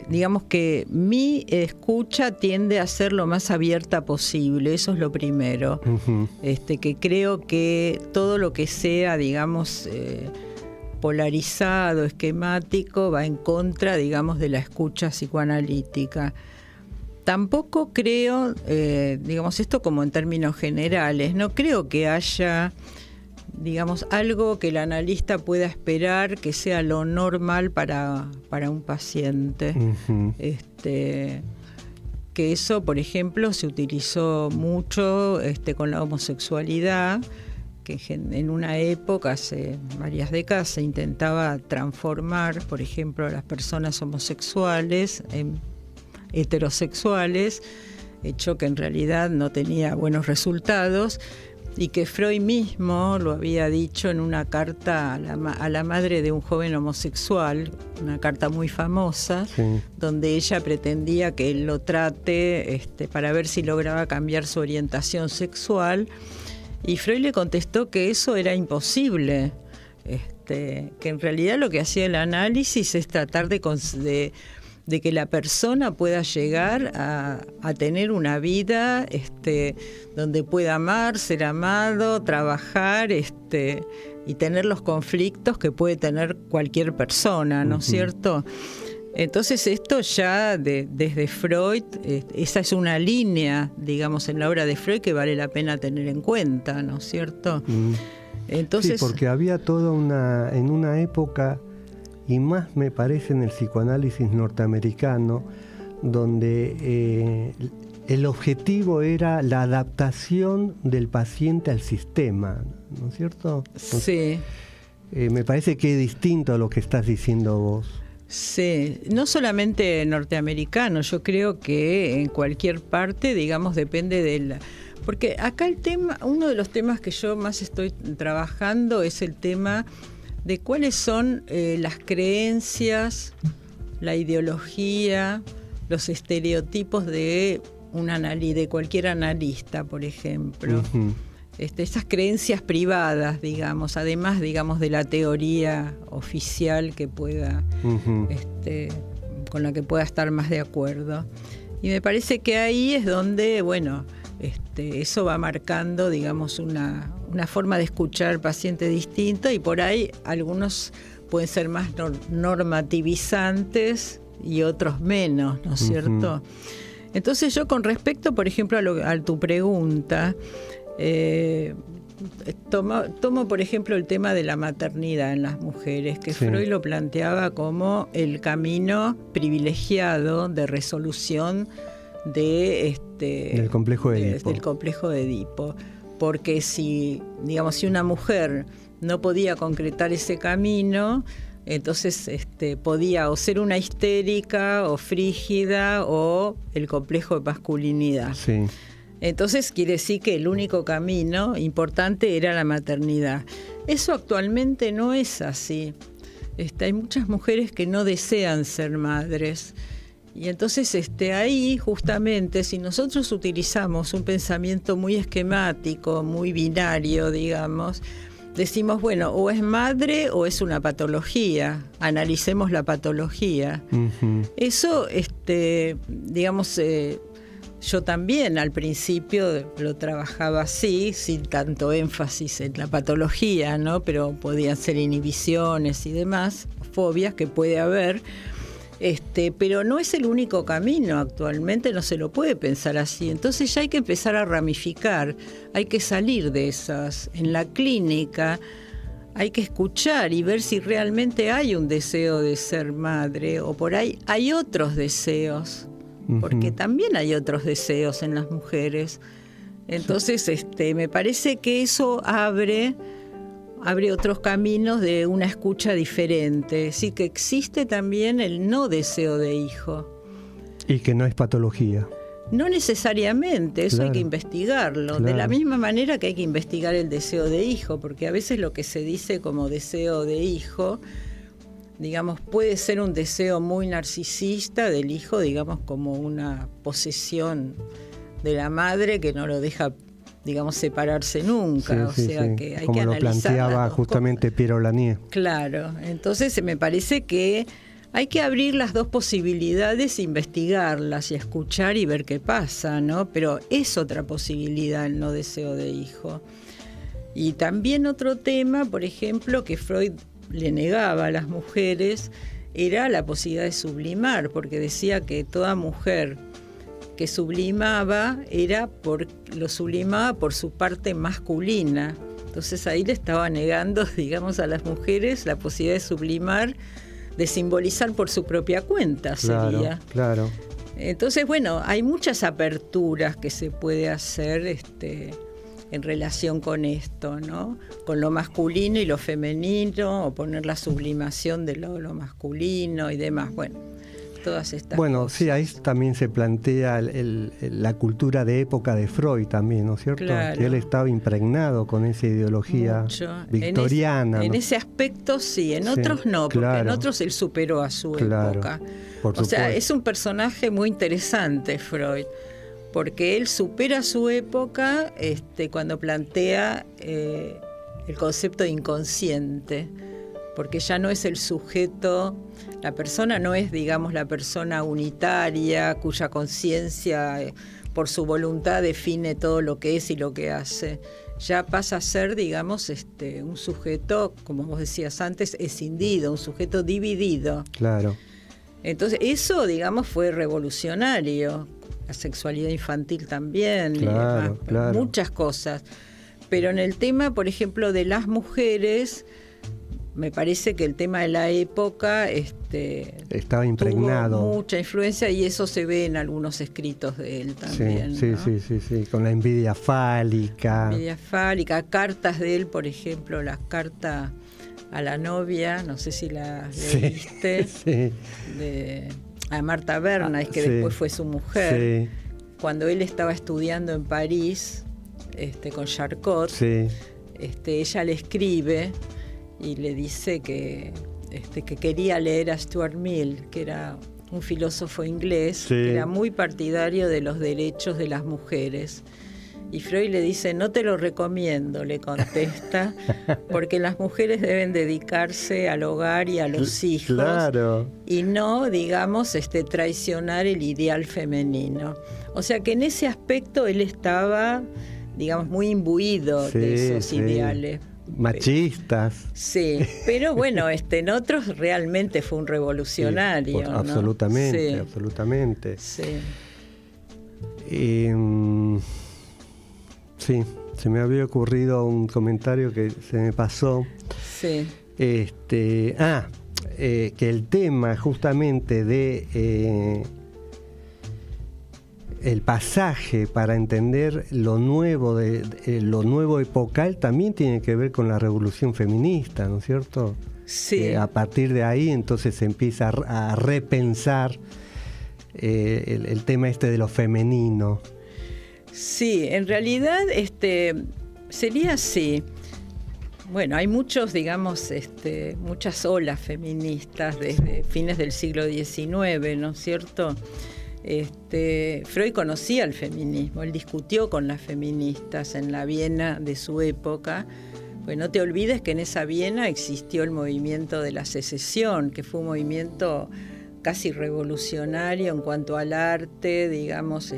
digamos que mi escucha tiende a ser lo más abierta posible, eso es lo primero. Uh-huh. Que creo que todo lo que sea, digamos, polarizado, esquemático, va en contra, digamos, de la escucha psicoanalítica. Tampoco creo, digamos, esto como en términos generales, no creo que haya, digamos, algo que el analista pueda esperar que sea lo normal para un paciente. Uh-huh. Que eso, por ejemplo, se utilizó mucho con la homosexualidad, que en una época, hace varias décadas, se intentaba transformar, por ejemplo, a las personas homosexuales en heterosexuales, hecho que en realidad no tenía buenos resultados, y que Freud mismo lo había dicho en una carta a la madre de un joven homosexual, una carta muy famosa, sí, donde ella pretendía que él lo trate para ver si lograba cambiar su orientación sexual. Y Freud le contestó que eso era imposible, que en realidad lo que hacía el análisis es tratar de que la persona pueda llegar a tener una vida donde pueda amar, ser amado, trabajar y tener los conflictos que puede tener cualquier persona, ¿no es cierto? Entonces esto ya desde Freud, esa es una línea, digamos, en la obra de Freud que vale la pena tener en cuenta, ¿no es cierto? Entonces, sí, porque había en una época, y más me parece en el psicoanálisis norteamericano, donde el objetivo era la adaptación del paciente al sistema, ¿no es cierto? Sí. Me parece que es distinto a lo que estás diciendo vos. Sí, no solamente norteamericano, yo creo que en cualquier parte, digamos, depende de la... Porque acá el tema, uno de los temas que yo más estoy trabajando es el tema de cuáles son las creencias, la ideología, los estereotipos de de cualquier analista, por ejemplo. Uh-huh. Esas creencias privadas, digamos, además, digamos, de la teoría oficial que pueda, uh-huh, con la que pueda estar más de acuerdo. Y me parece que ahí es donde, bueno, eso va marcando, digamos, una forma de escuchar al paciente distinta, y por ahí algunos pueden ser más normativizantes y otros menos, ¿no es cierto? uh-huh. Entonces yo, con respecto, por ejemplo, a tu pregunta, tomo por ejemplo el tema de la maternidad en las mujeres, que sí, Freud lo planteaba como el camino privilegiado de resolución del complejo de Edipo. Del complejo de Edipo, porque si una mujer no podía concretar ese camino, entonces podía o ser una histérica o frígida o el complejo de masculinidad. Sí. Entonces quiere decir que el único camino importante era la maternidad. Eso actualmente no es así. Hay muchas mujeres que no desean ser madres. Y entonces ahí justamente, si nosotros utilizamos un pensamiento muy esquemático, muy binario, digamos, decimos, bueno, o es madre o es una patología, analicemos la patología. Uh-huh. Eso, digamos, yo también al principio lo trabajaba así, sin tanto énfasis en la patología, ¿no? Pero podían ser inhibiciones y demás, fobias que puede haber. Pero no es el único camino, actualmente no se lo puede pensar así. Entonces ya hay que empezar a ramificar, hay que salir de esas. En la clínica hay que escuchar y ver si realmente hay un deseo de ser madre, o por ahí hay otros deseos, porque también hay otros deseos en las mujeres. Entonces me parece que eso abre otros caminos de una escucha diferente. Sí, que existe también el no deseo de hijo. Y que no es patología. No necesariamente, eso claro, hay que investigarlo. Claro. De la misma manera que hay que investigar el deseo de hijo, porque a veces lo que se dice como deseo de hijo, digamos, puede ser un deseo muy narcisista del hijo, digamos, como una posesión de la madre que no lo deja, digamos, separarse nunca. Sí, o sea, sí, que hay como que lo analizar planteaba justamente Piero Lanier. Claro, entonces me parece que hay que abrir las dos posibilidades, investigarlas y escuchar y ver qué pasa, ¿no? Pero es otra posibilidad el no deseo de hijo. Y también otro tema, por ejemplo, que Freud le negaba a las mujeres, era la posibilidad de sublimar, porque decía que toda mujer que sublimaba lo sublimaba por su parte masculina. Entonces ahí le estaba negando, digamos, a las mujeres la posibilidad de sublimar, de simbolizar por su propia cuenta, sería. Claro. Entonces, bueno, hay muchas aperturas que se puede hacer en relación con esto, ¿no? Con lo masculino y lo femenino, o poner la sublimación de lo masculino y demás. Bueno, todas estas cosas. Sí, ahí también se plantea la cultura de época de Freud también, ¿no es cierto? Claro. Que él estaba impregnado con esa ideología victoriana. En ese aspecto sí, en otros no, porque en otros él superó a su época. O sea, es un personaje muy interesante Freud, porque él supera su época cuando plantea el concepto de inconsciente, porque ya no es el sujeto, la persona no es, digamos, la persona unitaria cuya conciencia por su voluntad define todo lo que es y lo que hace. Ya pasa a ser, digamos, un sujeto, como vos decías antes, escindido, un sujeto dividido. Claro. Entonces, eso, digamos, fue revolucionario. La sexualidad infantil también, claro. Muchas cosas. Pero en el tema, por ejemplo, de las mujeres, me parece que el tema de la época estaba impregnado. Tuvo mucha influencia, y eso se ve en algunos escritos de él también. Sí, ¿no? sí, con la envidia fálica. Cartas de él, por ejemplo, las cartas a la novia, no sé si las leíste, a Marta Bernays, que después fue su mujer. Sí. Cuando él estaba estudiando en París con Charcot, ella le escribe y le dice que quería leer a Stuart Mill, que era un filósofo inglés, que era muy partidario de los derechos de las mujeres. Y Freud le dice: no te lo recomiendo, le contesta, porque las mujeres deben dedicarse al hogar y a los hijos, y no, digamos, traicionar el ideal femenino. O sea que en ese aspecto él estaba, digamos, muy imbuido de esos ideales. Machistas. Sí, pero bueno, en otros realmente fue un revolucionario. ¿No? Absolutamente, absolutamente. Sí. Sí, se me había ocurrido un comentario que se me pasó. Sí. Que el tema justamente de el pasaje para entender lo nuevo epocal también tiene que ver con la revolución feminista, ¿no es cierto? Sí. A partir de ahí entonces se empieza a repensar el tema de lo femenino. Sí, en realidad sería así. Bueno, hay muchos, digamos, muchas olas feministas desde fines del siglo XIX, ¿no es cierto? Freud conocía el feminismo, él discutió con las feministas en la Viena de su época. Pues no te olvides que en esa Viena existió el movimiento de la secesión, que fue un movimiento casi revolucionario en cuanto al arte, digamos,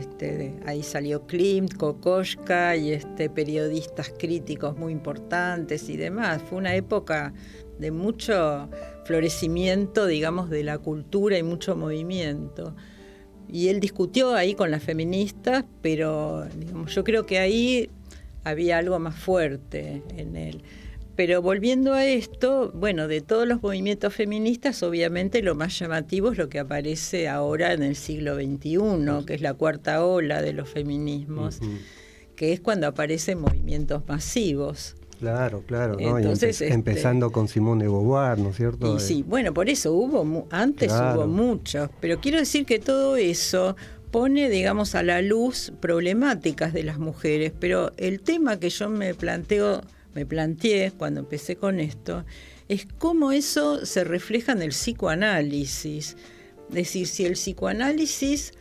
ahí salió Klimt, Kokoschka y periodistas críticos muy importantes y demás. Fue una época de mucho florecimiento, digamos, de la cultura y mucho movimiento. Y él discutió ahí con las feministas, pero digamos, yo creo que ahí había algo más fuerte en él. Pero volviendo a esto, bueno, de todos los movimientos feministas, obviamente lo más llamativo es lo que aparece ahora en el siglo XXI, que es la cuarta ola de los feminismos, que es cuando aparecen movimientos masivos. Claro, ¿no? Entonces, empezando con Simone de Beauvoir, ¿no es cierto? Y sí, bueno, por eso hubo muchos, pero quiero decir que todo eso pone, digamos, a la luz problemáticas de las mujeres, pero el tema que yo me planteé cuando empecé con esto es cómo eso se refleja en el psicoanálisis. Es decir, si el psicoanálisis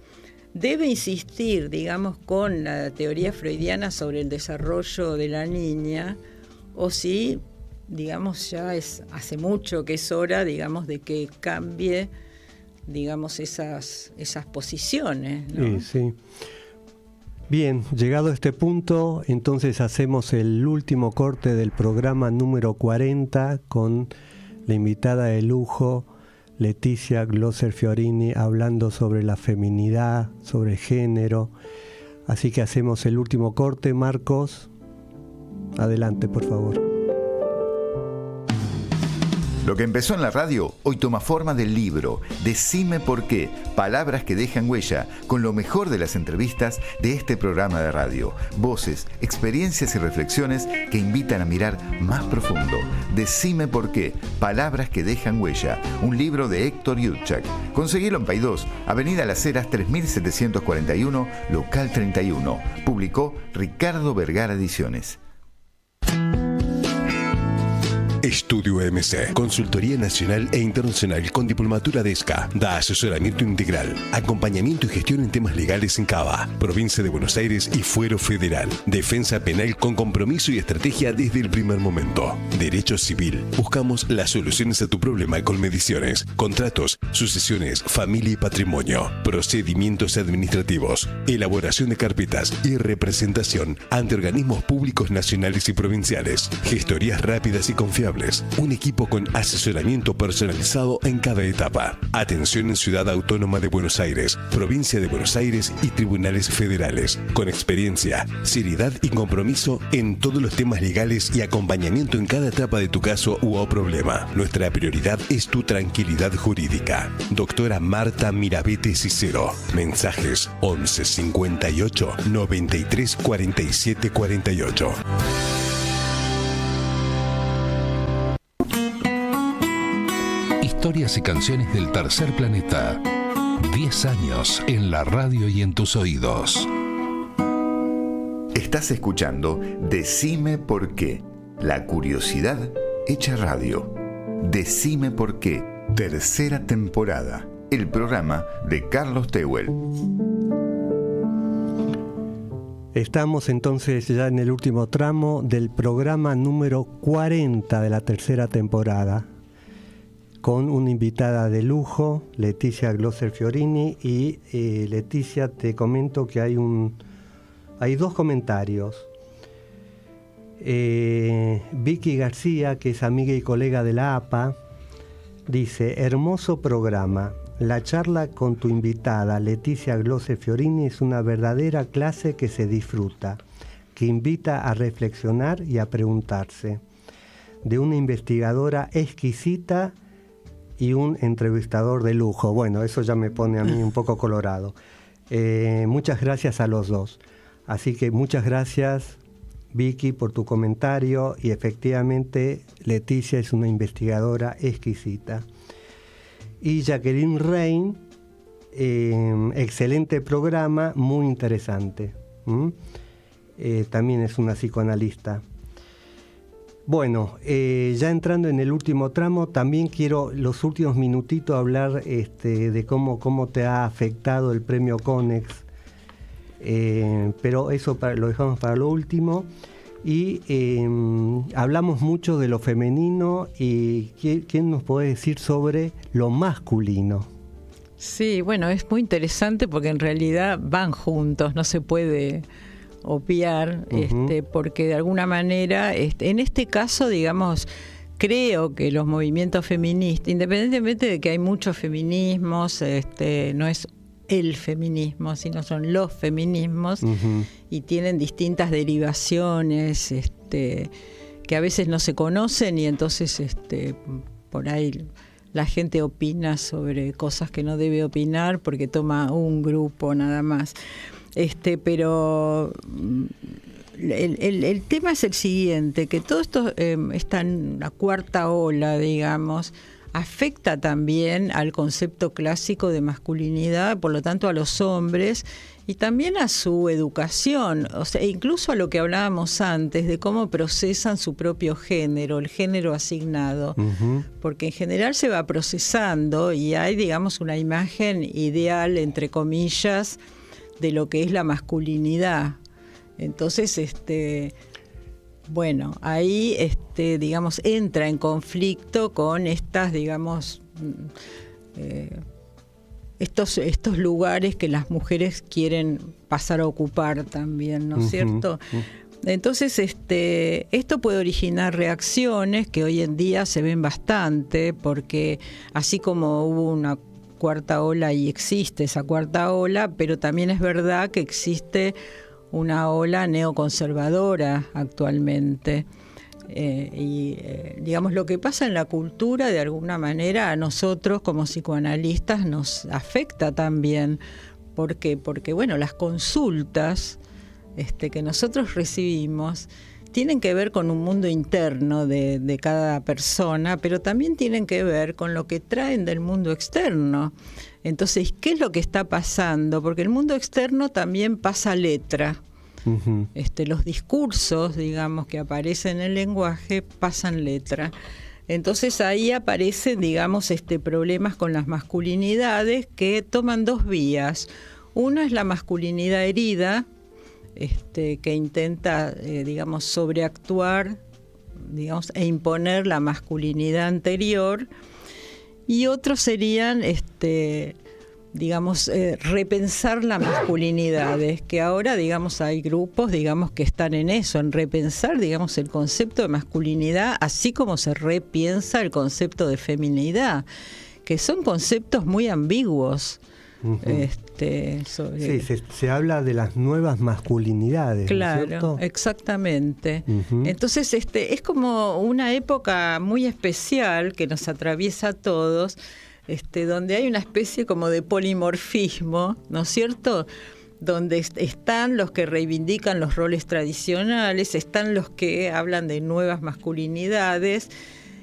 debe insistir, digamos, con la teoría freudiana sobre el desarrollo de la niña, o si, digamos, ya hace mucho que es hora, digamos, de que cambie, digamos, esas posiciones, ¿no? Sí. Bien, llegado a este punto, entonces hacemos el último corte del programa número 40 con la invitada de lujo, Leticia Glosser Fiorini, hablando sobre la feminidad, sobre el género. Así que hacemos el último corte. Marcos, adelante, por favor. Lo que empezó en la radio hoy toma forma del libro Decime por qué, palabras que dejan huella, con lo mejor de las entrevistas de este programa de radio. Voces, experiencias y reflexiones que invitan a mirar más profundo. Decime por qué, palabras que dejan huella. Un libro de Héctor Yudchak. Conseguilo en Paidós, Avenida Las Heras 3741, local 31. Publicó Ricardo Vergara Ediciones. Estudio MC, consultoría nacional e internacional con diplomatura de ESCA. Da asesoramiento integral, acompañamiento y gestión en temas legales en Cava, provincia de Buenos Aires y fuero federal. Defensa penal con compromiso y estrategia desde el primer momento. Derecho civil. Buscamos las soluciones a tu problema con mediciones, contratos, sucesiones, familia y patrimonio. Procedimientos administrativos. Elaboración de carpetas y representación ante organismos públicos nacionales y provinciales. Gestorías rápidas y confiables. responsables. Un equipo con asesoramiento personalizado en cada etapa. Atención en Ciudad Autónoma de Buenos Aires, Provincia de Buenos Aires y tribunales federales. Con experiencia, seriedad y compromiso en todos los temas legales y acompañamiento en cada etapa de tu caso u problema. Nuestra prioridad es tu tranquilidad jurídica. Doctora Marta Mirabete Cicero. Mensajes 11 58 93 47 48. Historias y canciones del tercer planeta. 10 años en la radio y en tus oídos. Estás escuchando Decime por qué. La curiosidad hecha radio. Decime por qué. Tercera temporada. El programa de Carlos Tehuel. Estamos entonces ya en el último tramo del programa número 40 de la tercera temporada, con una invitada de lujo, Leticia Glosser Fiorini. Y Leticia, te comento que hay dos comentarios. Vicky García, que es amiga y colega de la APA, dice: hermoso programa. La charla con tu invitada, Leticia Glosser Fiorini, es una verdadera clase que se disfruta, que invita a reflexionar y a preguntarse. De una investigadora exquisita y un entrevistador de lujo. Bueno, eso ya me pone a mí un poco colorado. Muchas gracias a los dos. Así que muchas gracias, Vicky, por tu comentario. Y efectivamente, Leticia es una investigadora exquisita. Y Jacqueline Rein, excelente programa, muy interesante. También es una psicoanalista. Bueno, ya entrando en el último tramo, también quiero los últimos minutitos hablar de cómo te ha afectado el premio Conex. Pero eso lo dejamos para lo último. Y hablamos mucho de lo femenino. Y ¿quién nos puede decir sobre lo masculino? Sí, bueno, es muy interesante porque en realidad van juntos, no se puede obviar, porque de alguna manera, en este caso, digamos, creo que los movimientos feministas, independientemente de que hay muchos feminismos, no es el feminismo, sino son los feminismos, y tienen distintas derivaciones que a veces no se conocen, y entonces por ahí la gente opina sobre cosas que no debe opinar porque toma un grupo nada más. Pero el tema es el siguiente, que todo esto está en la cuarta ola, digamos, afecta también al concepto clásico de masculinidad, por lo tanto a los hombres, y también a su educación, o sea, incluso a lo que hablábamos antes de cómo procesan su propio género, el género asignado, porque en general se va procesando y hay, digamos, una imagen ideal, entre comillas, de lo que es la masculinidad. Entonces, bueno, ahí, digamos, entra en conflicto con estas, digamos, estos lugares que las mujeres quieren pasar a ocupar también, ¿no es cierto? Entonces, esto puede originar reacciones que hoy en día se ven bastante, porque así como hubo una cuarta ola y existe esa cuarta ola, pero también es verdad que existe una ola neoconservadora actualmente. Digamos, lo que pasa en la cultura, de alguna manera, a nosotros como psicoanalistas nos afecta también. ¿Por qué? Porque, bueno, las consultas que nosotros recibimos tienen que ver con un mundo interno de cada persona, pero también tienen que ver con lo que traen del mundo externo. Entonces, ¿qué es lo que está pasando? Porque el mundo externo también pasa letra. Los discursos, digamos, que aparecen en el lenguaje pasan letra. Entonces ahí aparecen, digamos, problemas con las masculinidades que toman dos vías. Una es la masculinidad herida, que intenta, digamos, sobreactuar, digamos, e imponer la masculinidad anterior. Y otros serían, digamos, repensar la masculinidad, es que ahora, digamos, hay grupos, digamos, que están en eso, en repensar, digamos, el concepto de masculinidad, así como se repiensa el concepto de feminidad, que son conceptos muy ambiguos. Sí, se habla de las nuevas masculinidades, claro, ¿no es cierto? Exactamente. Entonces, es como una época muy especial que nos atraviesa a todos, donde hay una especie como de polimorfismo, ¿no es cierto?, donde están los que reivindican los roles tradicionales, están los que hablan de nuevas masculinidades,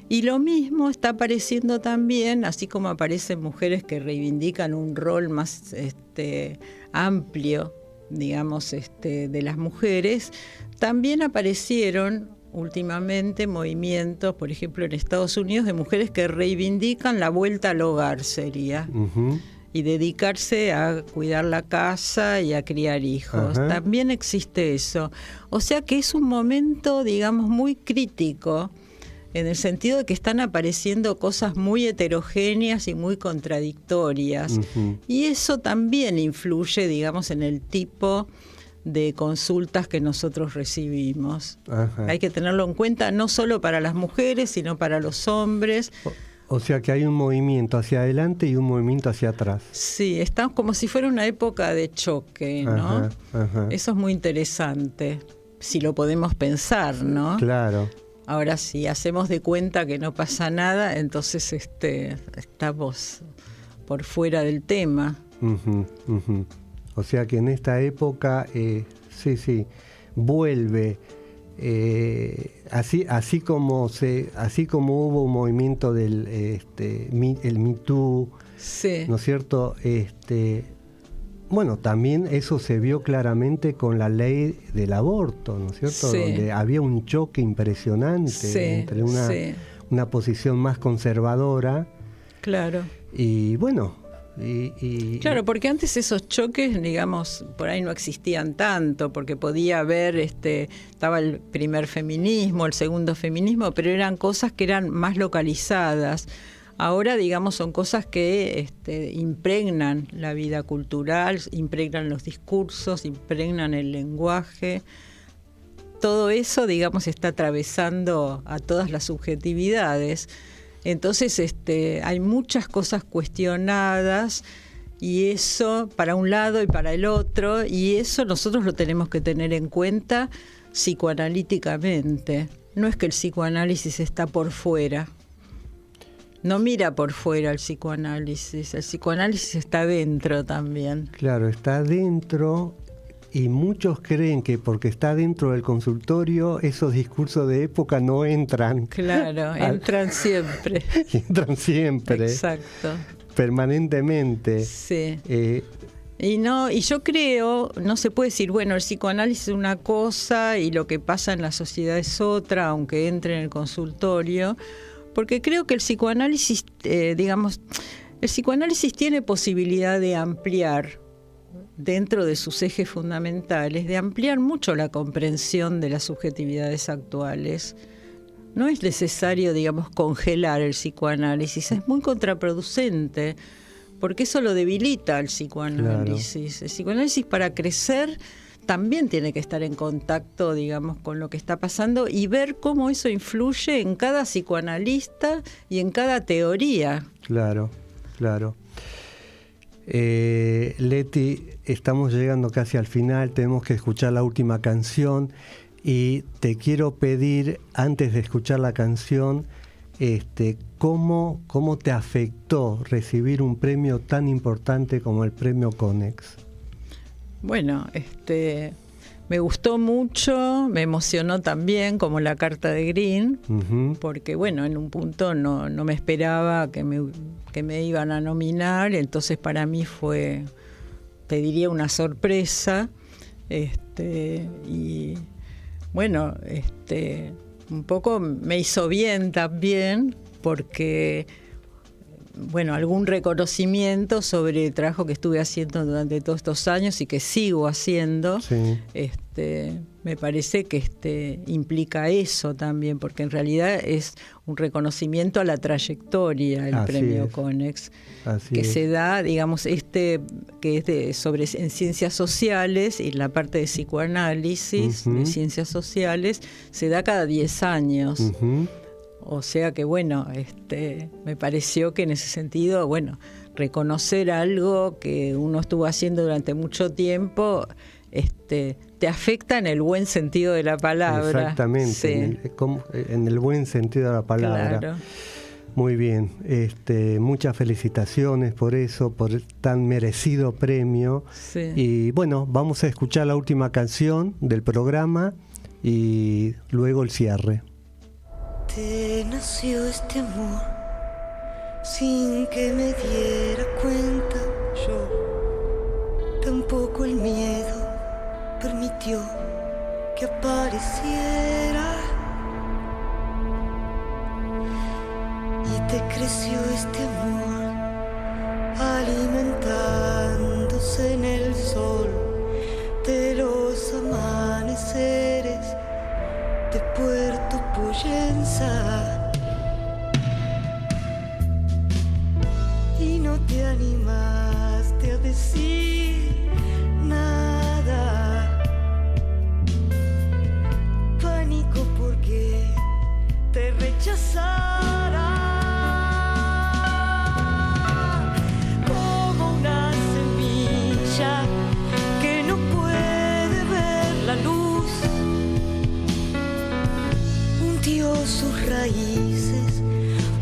y lo mismo está apareciendo también, así como aparecen mujeres que reivindican un rol más amplio, digamos, de las mujeres, también aparecieron últimamente movimientos, por ejemplo en Estados Unidos, de mujeres que reivindican la vuelta al hogar, sería, y dedicarse a cuidar la casa y a criar hijos. También existe eso. O sea que es un momento, digamos, muy crítico, en el sentido de que están apareciendo cosas muy heterogéneas y muy contradictorias. Y eso también influye, digamos, en el tipo de consultas que nosotros recibimos. Hay que tenerlo en cuenta no solo para las mujeres, sino para los hombres. O sea que hay un movimiento hacia adelante y un movimiento hacia atrás. Sí, estamos como si fuera una época de choque, ¿no? Eso es muy interesante, si lo podemos pensar, ¿no? Claro. Ahora, si hacemos de cuenta que no pasa nada, entonces estamos por fuera del tema. O sea que en esta época, vuelve, así como hubo un movimiento del el Me Too, ¿no es cierto? Bueno, también eso se vio claramente con la ley del aborto, ¿no es cierto? Donde había un choque impresionante entre una posición más conservadora. Claro. Y bueno, claro, porque antes esos choques, digamos, por ahí no existían tanto, porque podía haber, estaba el primer feminismo, el segundo feminismo, pero eran cosas que eran más localizadas. Ahora, digamos, son cosas que impregnan la vida cultural, impregnan los discursos, impregnan el lenguaje. Todo eso, digamos, está atravesando a todas las subjetividades. Entonces, hay muchas cosas cuestionadas, y eso para un lado y para el otro, y eso nosotros lo tenemos que tener en cuenta psicoanalíticamente. No es que el psicoanálisis está por fuera. No mira por fuera el psicoanálisis está dentro también. Claro, está dentro, y muchos creen que porque está dentro del consultorio, esos discursos de época no entran. Claro, entran siempre. Entran siempre. Exacto. Permanentemente. Sí. Y yo creo, no se puede decir, bueno, el psicoanálisis es una cosa y lo que pasa en la sociedad es otra, aunque entre en el consultorio. Porque creo que el psicoanálisis, el psicoanálisis tiene posibilidad de ampliar, dentro de sus ejes fundamentales, de ampliar mucho la comprensión de las subjetividades actuales. No es necesario, digamos, congelar el psicoanálisis, es muy contraproducente, porque eso lo debilita al psicoanálisis. Claro. El psicoanálisis, para crecer, también tiene que estar en contacto, digamos, con lo que está pasando y ver cómo eso influye en cada psicoanalista y en cada teoría. Claro. Leti, estamos llegando casi al final, tenemos que escuchar la última canción, y te quiero pedir, antes de escuchar la canción, ¿cómo te afectó recibir un premio tan importante como el premio Conex? Bueno, me gustó mucho, me emocionó también, como la carta de Green, porque bueno, en un punto no me esperaba que me iban a nominar, entonces para mí fue, te diría, una sorpresa, y bueno, un poco me hizo bien también, porque bueno, algún reconocimiento sobre el trabajo que estuve haciendo durante todos estos años y que sigo haciendo. Sí. Me parece que implica eso también, porque en realidad es un reconocimiento a la trayectoria, el premio Konex, que se da, digamos, que es en ciencias sociales, y la parte de psicoanálisis de ciencias sociales se da cada 10 años. O sea que, bueno, me pareció que en ese sentido, bueno, reconocer algo que uno estuvo haciendo durante mucho tiempo, te afecta en el buen sentido de la palabra. Exactamente, sí. en el buen sentido de la palabra. Claro. Muy bien, muchas felicitaciones por eso, por tan merecido premio. Sí. Y bueno, vamos a escuchar la última canción del programa y luego el cierre. Te nació este amor sin que me diera cuenta yo. Tampoco el miedo permitió que apareciera. Y te creció este amor alimentándose en el sol de los amaneceres de Puerto Poyensa, y no te animaste a decir nada. Pánico porque te rechazara, como una semilla que no puede ver la luz. Hundió sus raíces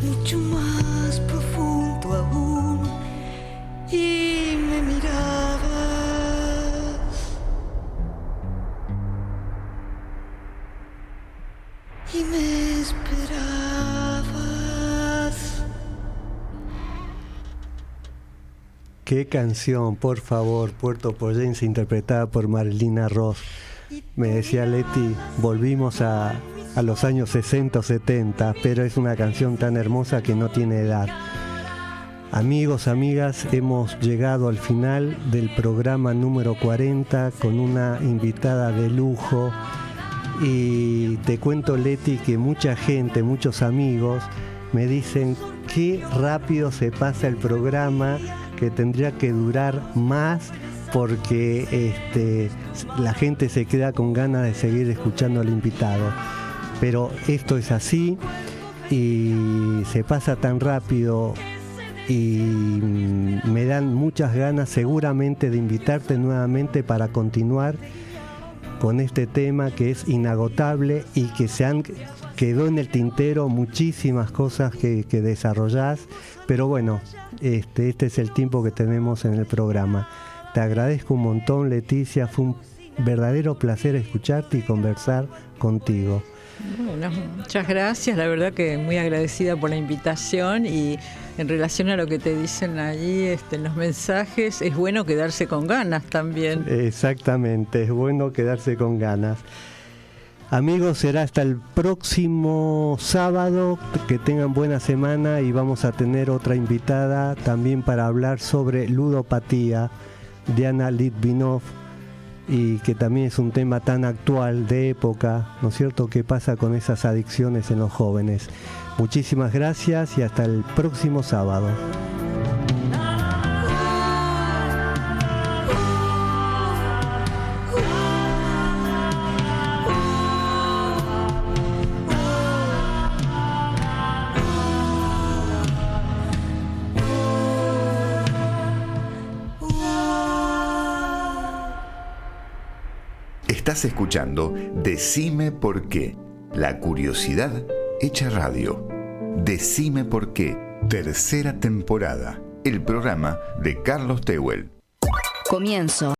mucho más profundo aún, y me mirabas y me esperabas. Qué canción, por favor, Puerto Poyensa, interpretada por Marilina Ross. Me decía Leti, volvimos a los años 60 o 70, pero es una canción tan hermosa que no tiene edad. Amigos, amigas, hemos llegado al final del programa número 40 con una invitada de lujo, y te cuento, Leti, que mucha gente, muchos amigos me dicen qué rápido se pasa el programa, que tendría que durar más porque la gente se queda con ganas de seguir escuchando al invitado. Pero esto es así y se pasa tan rápido, y me dan muchas ganas seguramente de invitarte nuevamente para continuar con este tema que es inagotable y que quedó en el tintero muchísimas cosas que desarrollás, pero bueno, este es el tiempo que tenemos en el programa. Te agradezco un montón, Leticia, fue un verdadero placer escucharte y conversar contigo. Bueno, muchas gracias, la verdad que muy agradecida por la invitación, y en relación a lo que te dicen allí en los mensajes, es bueno quedarse con ganas también. Exactamente, es bueno quedarse con ganas. Amigos, será hasta el próximo sábado, que tengan buena semana, y vamos a tener otra invitada también para hablar sobre ludopatía, Diana Litvinov, y que también es un tema tan actual, de época, ¿no es cierto?, qué pasa con esas adicciones en los jóvenes. Muchísimas gracias y hasta el próximo sábado. Estás escuchando Decime por qué, la curiosidad hecha radio. Decime por qué, tercera temporada, el programa de Carlos Tehuel. Comienzo.